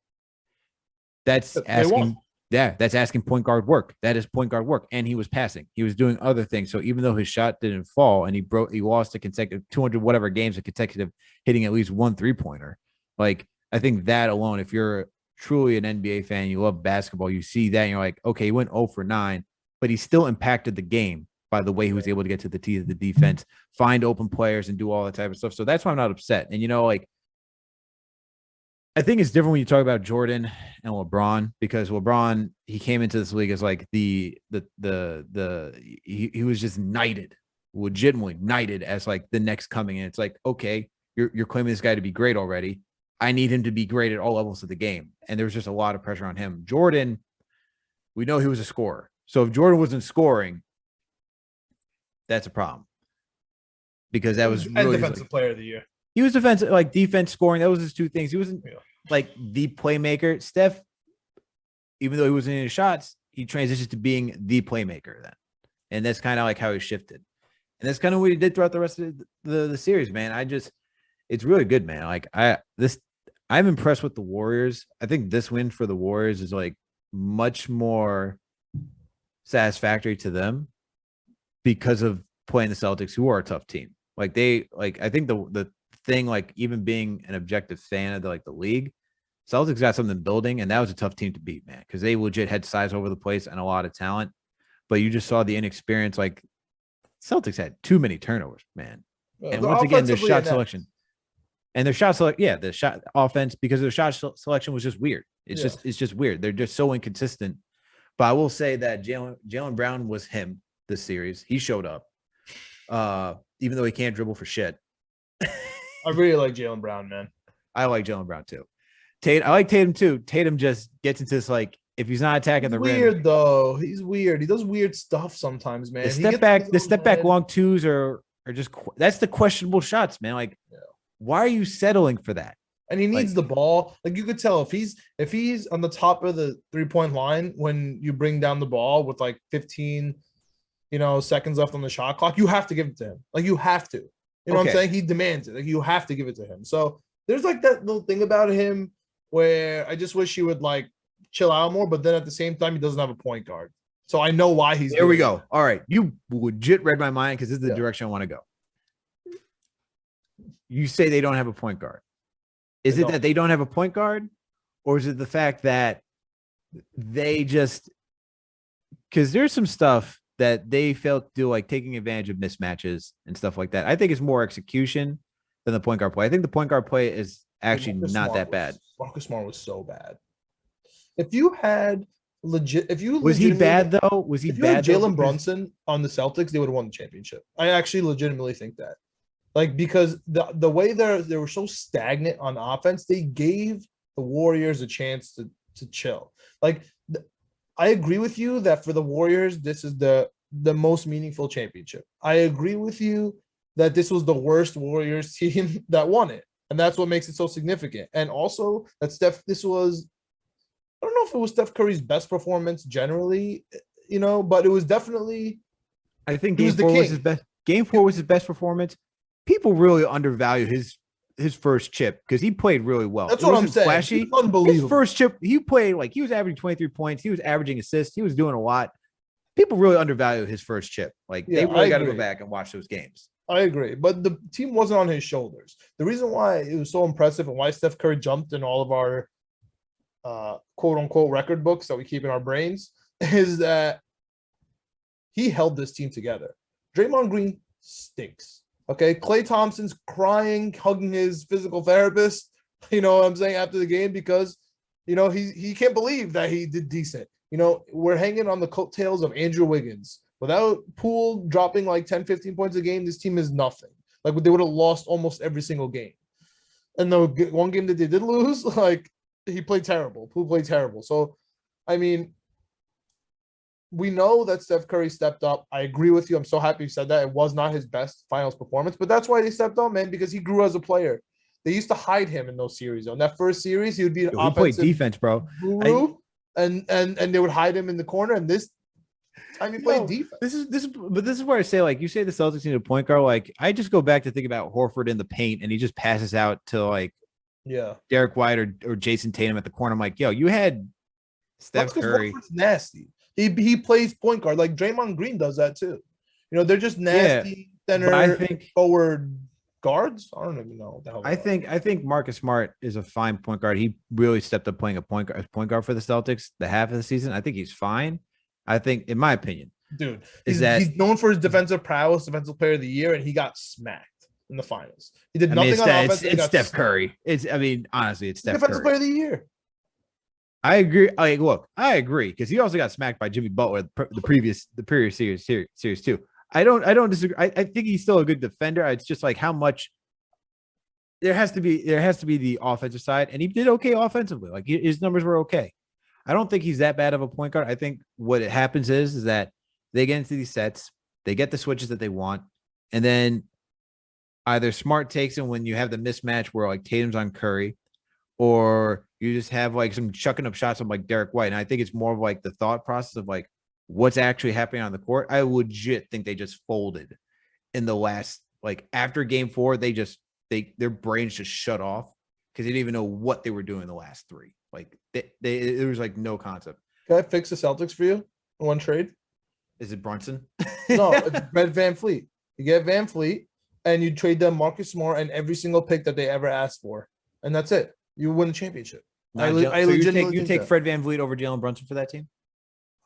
Speaker 2: that's asking. Yeah, that's asking point guard work. That is point guard work. And he was passing. He was doing other things. So even though his shot didn't fall and he lost a consecutive 200 whatever games of consecutive hitting at least one 3-pointer. Like, I think that alone, if you're truly an NBA fan, you love basketball, you see that and you're like, okay, he went 0 for 9, but he still impacted the game by the way he was able to get to the teeth of the defense, find open players and do all that type of stuff. So that's why I'm not upset. And, like, I think it's different when you talk about Jordan and LeBron, because LeBron, he came into this league as like he was just knighted, legitimately knighted as like the next coming. And it's like, okay, you're claiming this guy to be great already. I need him to be great at all levels of the game. And there was just a lot of pressure on him. Jordan, we know he was a scorer. So if Jordan wasn't scoring, that's a problem. Because that was really
Speaker 3: defensive player of the year.
Speaker 2: He was defensive, like defense, scoring. That was his two things. He wasn't like the playmaker. Steph, even though he wasn't in his shots, he transitioned to being the playmaker then. And that's kind of like how he shifted. And that's kind of what he did throughout the rest of the series, man. It's really good, man. Like I'm impressed with the Warriors. I think this win for the Warriors is like much more satisfactory to them because of playing the Celtics, who are a tough team. I think the thing, like, even being an objective fan of the league, Celtics got something building, and that was a tough team to beat, man, because they legit had size over the place and a lot of talent. But you just saw the inexperience. Like, Celtics had too many turnovers, man. And once again, their shot selection. And their shot the shot offense, because their shot selection was just weird. It's just weird. They're just so inconsistent. But I will say that Jalen Brown was him this series. He showed up, even though he can't dribble for shit.
Speaker 3: I really like Jalen Brown, man.
Speaker 2: I like Jalen Brown too. I like Tatum too. Tatum just gets into this, like, if he's not attacking the rim.
Speaker 3: Weird though. He's weird. He does weird stuff sometimes, man.
Speaker 2: The step back long twos are just, that's the questionable shots, man. Like, why are you settling for that?
Speaker 3: And he needs the ball. Like, you could tell if he's on the top of the 3-point line when you bring down the ball with like 15, seconds left on the shot clock, you have to give it to him. Like, you have to. You know what I'm saying? He demands it. Like, you have to give it to him. So there's like that little thing about him where I just wish he would like chill out more, but then at the same time, he doesn't have a point guard. So I know why he's
Speaker 2: there. We go. All right. You legit read my mind, because this is the direction I want to go. You say they don't have a point guard. Is it that they don't have a point guard, or is it the fact that they just, because there's some stuff that they failed to do, like taking advantage of mismatches and stuff like that. I think it's more execution than the point guard play. I think the point guard play is actually not that bad.
Speaker 3: Marcus Smart was so bad. If you had
Speaker 2: was he bad though? Was he bad?
Speaker 3: Jalen Brunson on the Celtics, they would have won the championship. I actually legitimately think that. Like, because the way they were so stagnant on offense, they gave the Warriors a chance to chill. Like, I agree with you that for the Warriors, this is the most meaningful championship. I agree with you that this was the worst Warriors team that won it. And that's what makes it so significant. And also that I don't know if it was Steph Curry's best performance generally, but it was definitely,
Speaker 2: I think Game 4 was his best. Game 4 was his best performance. People really undervalue his first chip, because he played really well.
Speaker 3: That's what I'm saying.
Speaker 2: Flashy.
Speaker 3: Unbelievable.
Speaker 2: His first chip, he played like he was averaging 23 points. He was averaging assists. He was doing a lot. People really undervalue his first chip. Like, they really got to go back and watch those games.
Speaker 3: I agree, but the team wasn't on his shoulders. The reason why it was so impressive and why Steph Curry jumped in all of our quote unquote record books that we keep in our brains is that he held this team together. Draymond Green stinks. Okay, Klay Thompson's crying, hugging his physical therapist, you know what I'm saying, after the game, because, he can't believe that he did decent. We're hanging on the coattails of Andrew Wiggins. Without Poole dropping like 10, 15 points a game, this team is nothing. Like, they would have lost almost every single game. And the one game that they did lose, like, he played terrible. Poole played terrible. So, I mean, we know that Steph Curry stepped up. I agree with you. I'm so happy you said that. It was not his best finals performance, but that's why they stepped up, man, because he grew as a player. They used to hide him in those series. In that first series, he would be an offensive
Speaker 2: played defense, bro.
Speaker 3: Guru, and they would hide him in the corner. And this time he played defense.
Speaker 2: This is where I say, like, you say the Celtics need a point guard. Like, I just go back to think about Horford in the paint, and he just passes out to like Derek White or Jason Tatum at the corner. I'm like, yo, you had Steph Curry.
Speaker 3: Horford's nasty. He plays point guard like Draymond Green does that too. They're just nasty center forward guards. I don't even know what the hell.
Speaker 2: I think Marcus Smart is a fine point guard. He really stepped up playing a point guard for the Celtics the half of the season. I think he's fine. I think, in my opinion,
Speaker 3: dude, he's known for his defensive prowess, defensive player of the year, and he got smacked in the finals. He did nothing on offense.
Speaker 2: It's Steph Curry. Honestly, it's Steph
Speaker 3: defensive
Speaker 2: Curry.
Speaker 3: Player of the year.
Speaker 2: I agree. I agree because he also got smacked by Jimmy Butler the previous series too. I don't disagree. I think he's still a good defender. It's just like how much there has to be the offensive side, and he did okay offensively. Like his numbers were okay. I don't think he's that bad of a point guard. I think what happens is that they get into these sets, they get the switches that they want, and then either Smart takes them when you have the mismatch where like Tatum's on Curry, or you just have like some chucking up shots of like Derek White. And I think it's more of like the thought process of like what's actually happening on the court. I legit think they just folded in the last, like after game 4, their brains just shut off because they didn't even know what they were doing in the last 3. Like it was like no concept.
Speaker 3: Can I fix the Celtics for you in one trade?
Speaker 2: Is it Brunson?
Speaker 3: No, it's Red Van Fleet. You get Van Fleet and you trade them Marcus Smart and every single pick that they ever asked for. And that's it. You win a championship.
Speaker 2: You take Fred VanVleet over Jalen Brunson for that team?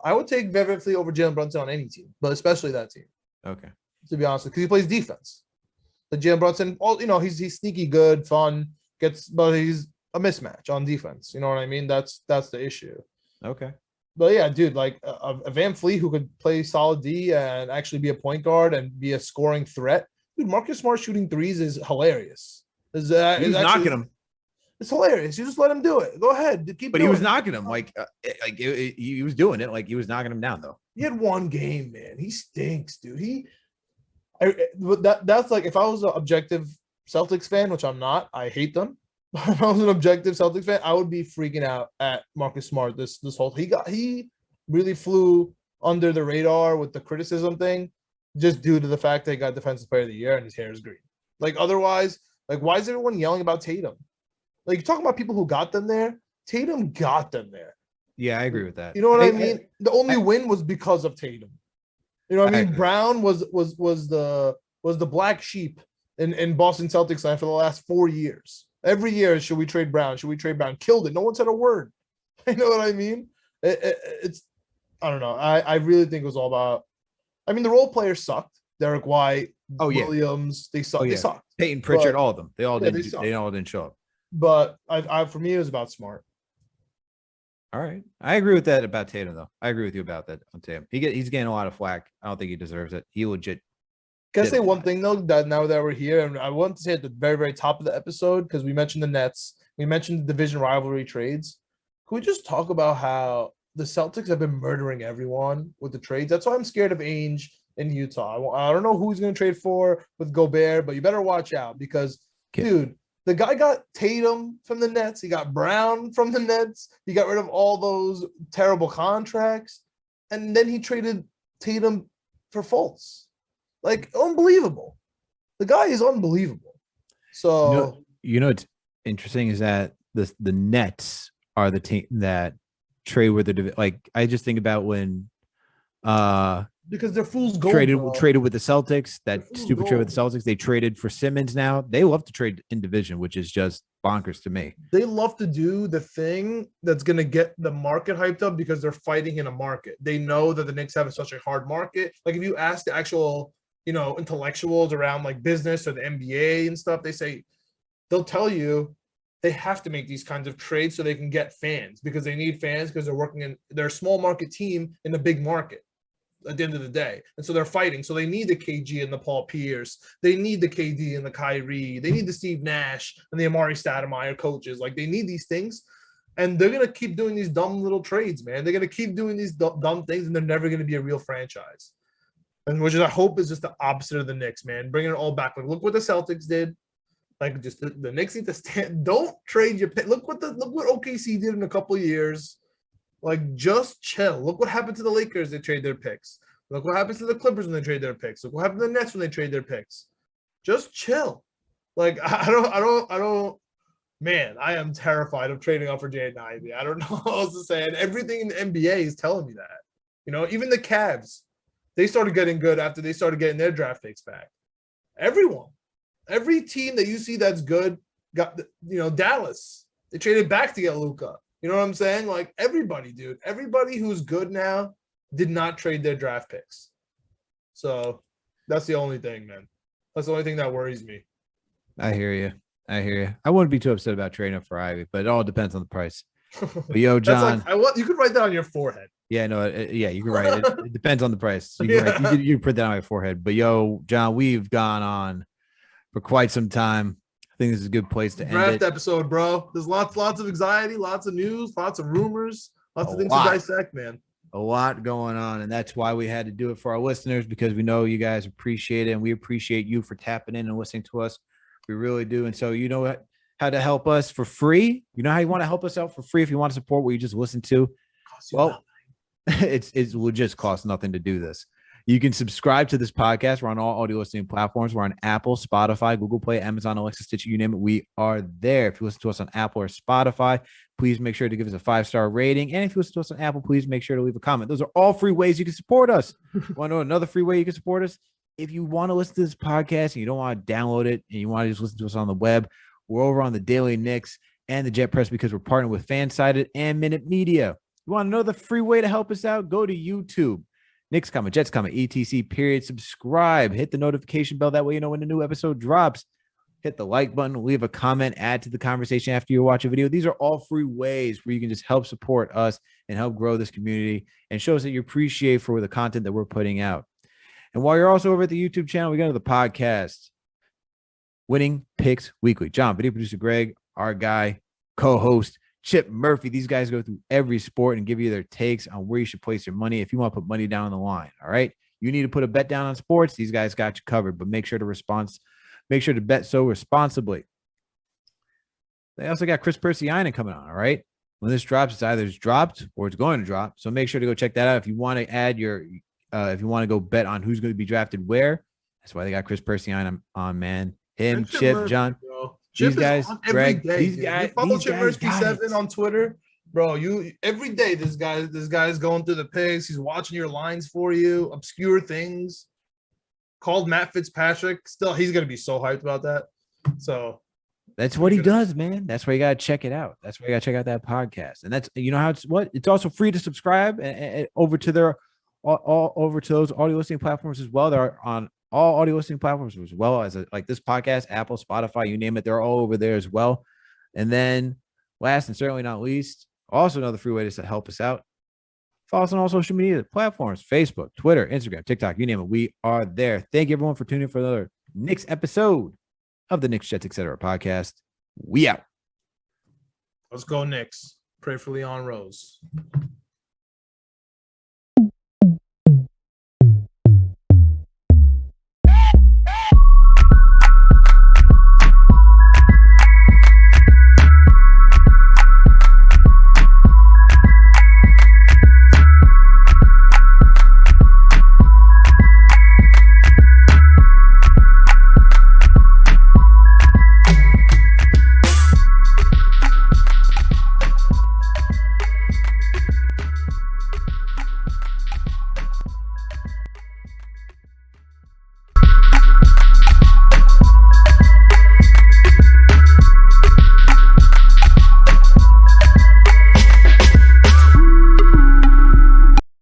Speaker 3: I would take Van Fleet over Jalen Brunson on any team, but especially that team.
Speaker 2: Okay.
Speaker 3: To be honest, because he plays defense. The Jalen Brunson, he's sneaky good, fun, but he's a mismatch on defense. You know what I mean? That's the issue.
Speaker 2: Okay.
Speaker 3: But yeah, dude, like a Van Fleet who could play solid D and actually be a point guard and be a scoring threat. Dude, Marcus Smart shooting threes is hilarious.
Speaker 2: He's knocking him.
Speaker 3: It's hilarious. You just let him do it. Go ahead.
Speaker 2: But he was knocking him he was doing it. Like he was knocking him down though.
Speaker 3: He had one game, man. He stinks, dude. That's like if I was an objective Celtics fan, which I'm not. I hate them. But if I was an objective Celtics fan, I would be freaking out at Marcus Smart. This whole he really flew under the radar with the criticism thing, just due to the fact that he got Defensive Player of the Year and his hair is green. Like otherwise, like why is everyone yelling about Tatum? Like you're talking about people who got them there. Tatum got them there.
Speaker 2: Yeah, I agree with that.
Speaker 3: You know what I mean? The only win was because of Tatum. You know what I mean? Brown was the black sheep in Boston Celtics land for the last 4 years. Every year, should we trade Brown? Should we trade Brown? Killed it. No one said a word. You know what I mean? It's I don't know. I really think it was all about. I mean, the role players sucked. Derek White, Williams, they sucked.
Speaker 2: Yeah.
Speaker 3: They sucked.
Speaker 2: Peyton Pritchard, all of them. They all didn't. They all didn't show up.
Speaker 3: But for me, it was about Smart.
Speaker 2: All right, I agree with that about Tatum, though. I agree with you about that on Tatum. He's getting a lot of flack. I don't think he deserves it. He legit.
Speaker 3: Can I say one thing though? That now that we're here, and I want to say at the very, very top of the episode because we mentioned the Nets, we mentioned the division rivalry trades. Can we just talk about how the Celtics have been murdering everyone with the trades? That's why I'm scared of Ainge in Utah. I don't know who he's going to trade for with Gobert, but you better watch out because, dude, the guy got Tatum from the Nets. He got Brown from the Nets. He got rid of all those terrible contracts. And then he traded Tatum for Fultz. Like, unbelievable. The guy is unbelievable. So,
Speaker 2: you know what's interesting is that the Nets are the team that trade with the, like, I just think about when
Speaker 3: because they're fools gold.
Speaker 2: Traded with the Celtics. That stupid trade with the Celtics. They traded for Simmons now. They love to trade in division, which is just bonkers to me.
Speaker 3: They love to do the thing that's going to get the market hyped up because they're fighting in a market. They know that the Knicks have such a hard market. Like if you ask the actual, intellectuals around like business or the NBA and stuff, they'll tell you they have to make these kinds of trades so they can get fans because they need fans because they're a small market team in a big market. At the end of the day. And so they're fighting. So they need the KG and the Paul Pierce. They need the KD and the Kyrie. They need the Steve Nash and the Amari Stoudemire coaches. Like they need these things. And they're going to keep doing these dumb little trades, man. They're going to keep doing these dumb things and they're never going to be a real franchise. And which I hope is just the opposite of the Knicks, man. Bringing it all back. Like look what the Celtics did. Like just the Knicks need to stand. Don't trade your pick. Look what OKC did in a couple of years. Like, just chill. Look what happened to the Lakers. They trade their picks. Look what happens to the Clippers when they trade their picks. Look what happened to the Nets when they trade their picks. Just chill. Like, I man, I am terrified of trading up for Jaden Ivey. I don't know what else to say. And everything in the NBA is telling me that. Even the Cavs, they started getting good after they started getting their draft picks back. Every team that you see that's good got, Dallas. They traded back to get Luka. You know what I'm saying? Like everybody, dude. Everybody who's good now did not trade their draft picks. So that's the only thing, man. That's the only thing that worries me.
Speaker 2: I hear you. I wouldn't be too upset about trading up for Ivy, but it all depends on the price. But yo, John,
Speaker 3: you could write that on your forehead.
Speaker 2: Yeah, no, you can write it. It depends on the price. You can put that on your forehead. But yo, John, we've gone on for quite some time. I think this is a good place to end it.
Speaker 3: Draft episode, bro. There's lots of anxiety, lots of news, lots of rumors, lots of things to dissect, man.
Speaker 2: A lot going on, and that's why we had to do it for our listeners, because we know you guys appreciate it, and we appreciate you for tapping in and listening to us. We really do. And so you know how to help us for free. You know how you want to help us out for free if you want to support what you just listened to. Well, it will just cost nothing to do this. You can subscribe to this podcast. We're on all audio listening platforms. We're on Apple, Spotify, Google Play, Amazon, Alexa, Stitcher, you name it. We are there. If you listen to us on Apple or Spotify, please make sure to give us a 5-star rating. And if you listen to us on Apple, please make sure to leave a comment. Those are all free ways you can support us. Want to know another free way you can support us? If you want to listen to this podcast and you don't want to download it and you want to just listen to us on the web, we're over on the Daily Knicks and the Jet Press because we're partnered with Fansided and Minute Media. You want to know the free way to help us out? Go to YouTube. Knicks, Jets, etc. Period. Subscribe. Hit the notification bell. That way you know when the new episode drops. Hit the like button. Leave a comment. Add to the conversation after you watch a video. These are all free ways where you can just help support us and help grow this community and show us that you appreciate for the content that we're putting out. And while you're also over at the YouTube channel, we go to the podcast, Winning Picks Weekly. John, video producer Greg, our guy, co-host Chip Murphy. These guys go through every sport and give you their takes on where you should place your money if you want to put money down on the line. All right. You need to put a bet down on sports. These guys got you covered, but make sure to bet so responsibly. They also got Chris Persianen coming on. All right. When this drops, it's either dropped or it's going to drop. So make sure to go check that out. If you want to add if you want to go bet on who's going to be drafted where, that's why they got Chris Persianen on, man. Him, Chip,
Speaker 3: Murphy,
Speaker 2: John.
Speaker 3: Bro.
Speaker 2: These
Speaker 3: Chip
Speaker 2: guys, Greg,
Speaker 3: these guys. You follow Chip Murphy 7 on Twitter, bro. Every day this guy's going through the picks. He's watching your lines for you, obscure things. Called Matt Fitzpatrick. Still, he's gonna be so hyped about that. So
Speaker 2: that's what he does, man. That's why you gotta check it out. That's why you gotta check out that podcast. And that's how it's also free to subscribe and over to their all over to those audio listening platforms as well. They're on all audio listening platforms as well as like this podcast, Apple, Spotify, you name it. They're all over there as well. And then last and certainly not least, also another free way to help us out. Follow us on all social media platforms, Facebook, Twitter, Instagram, TikTok, you name it. We are there. Thank you everyone for tuning in for another Knicks episode of the Knicks Jets, etc. podcast. We out.
Speaker 3: Let's go Knicks. Pray for Leon Rose.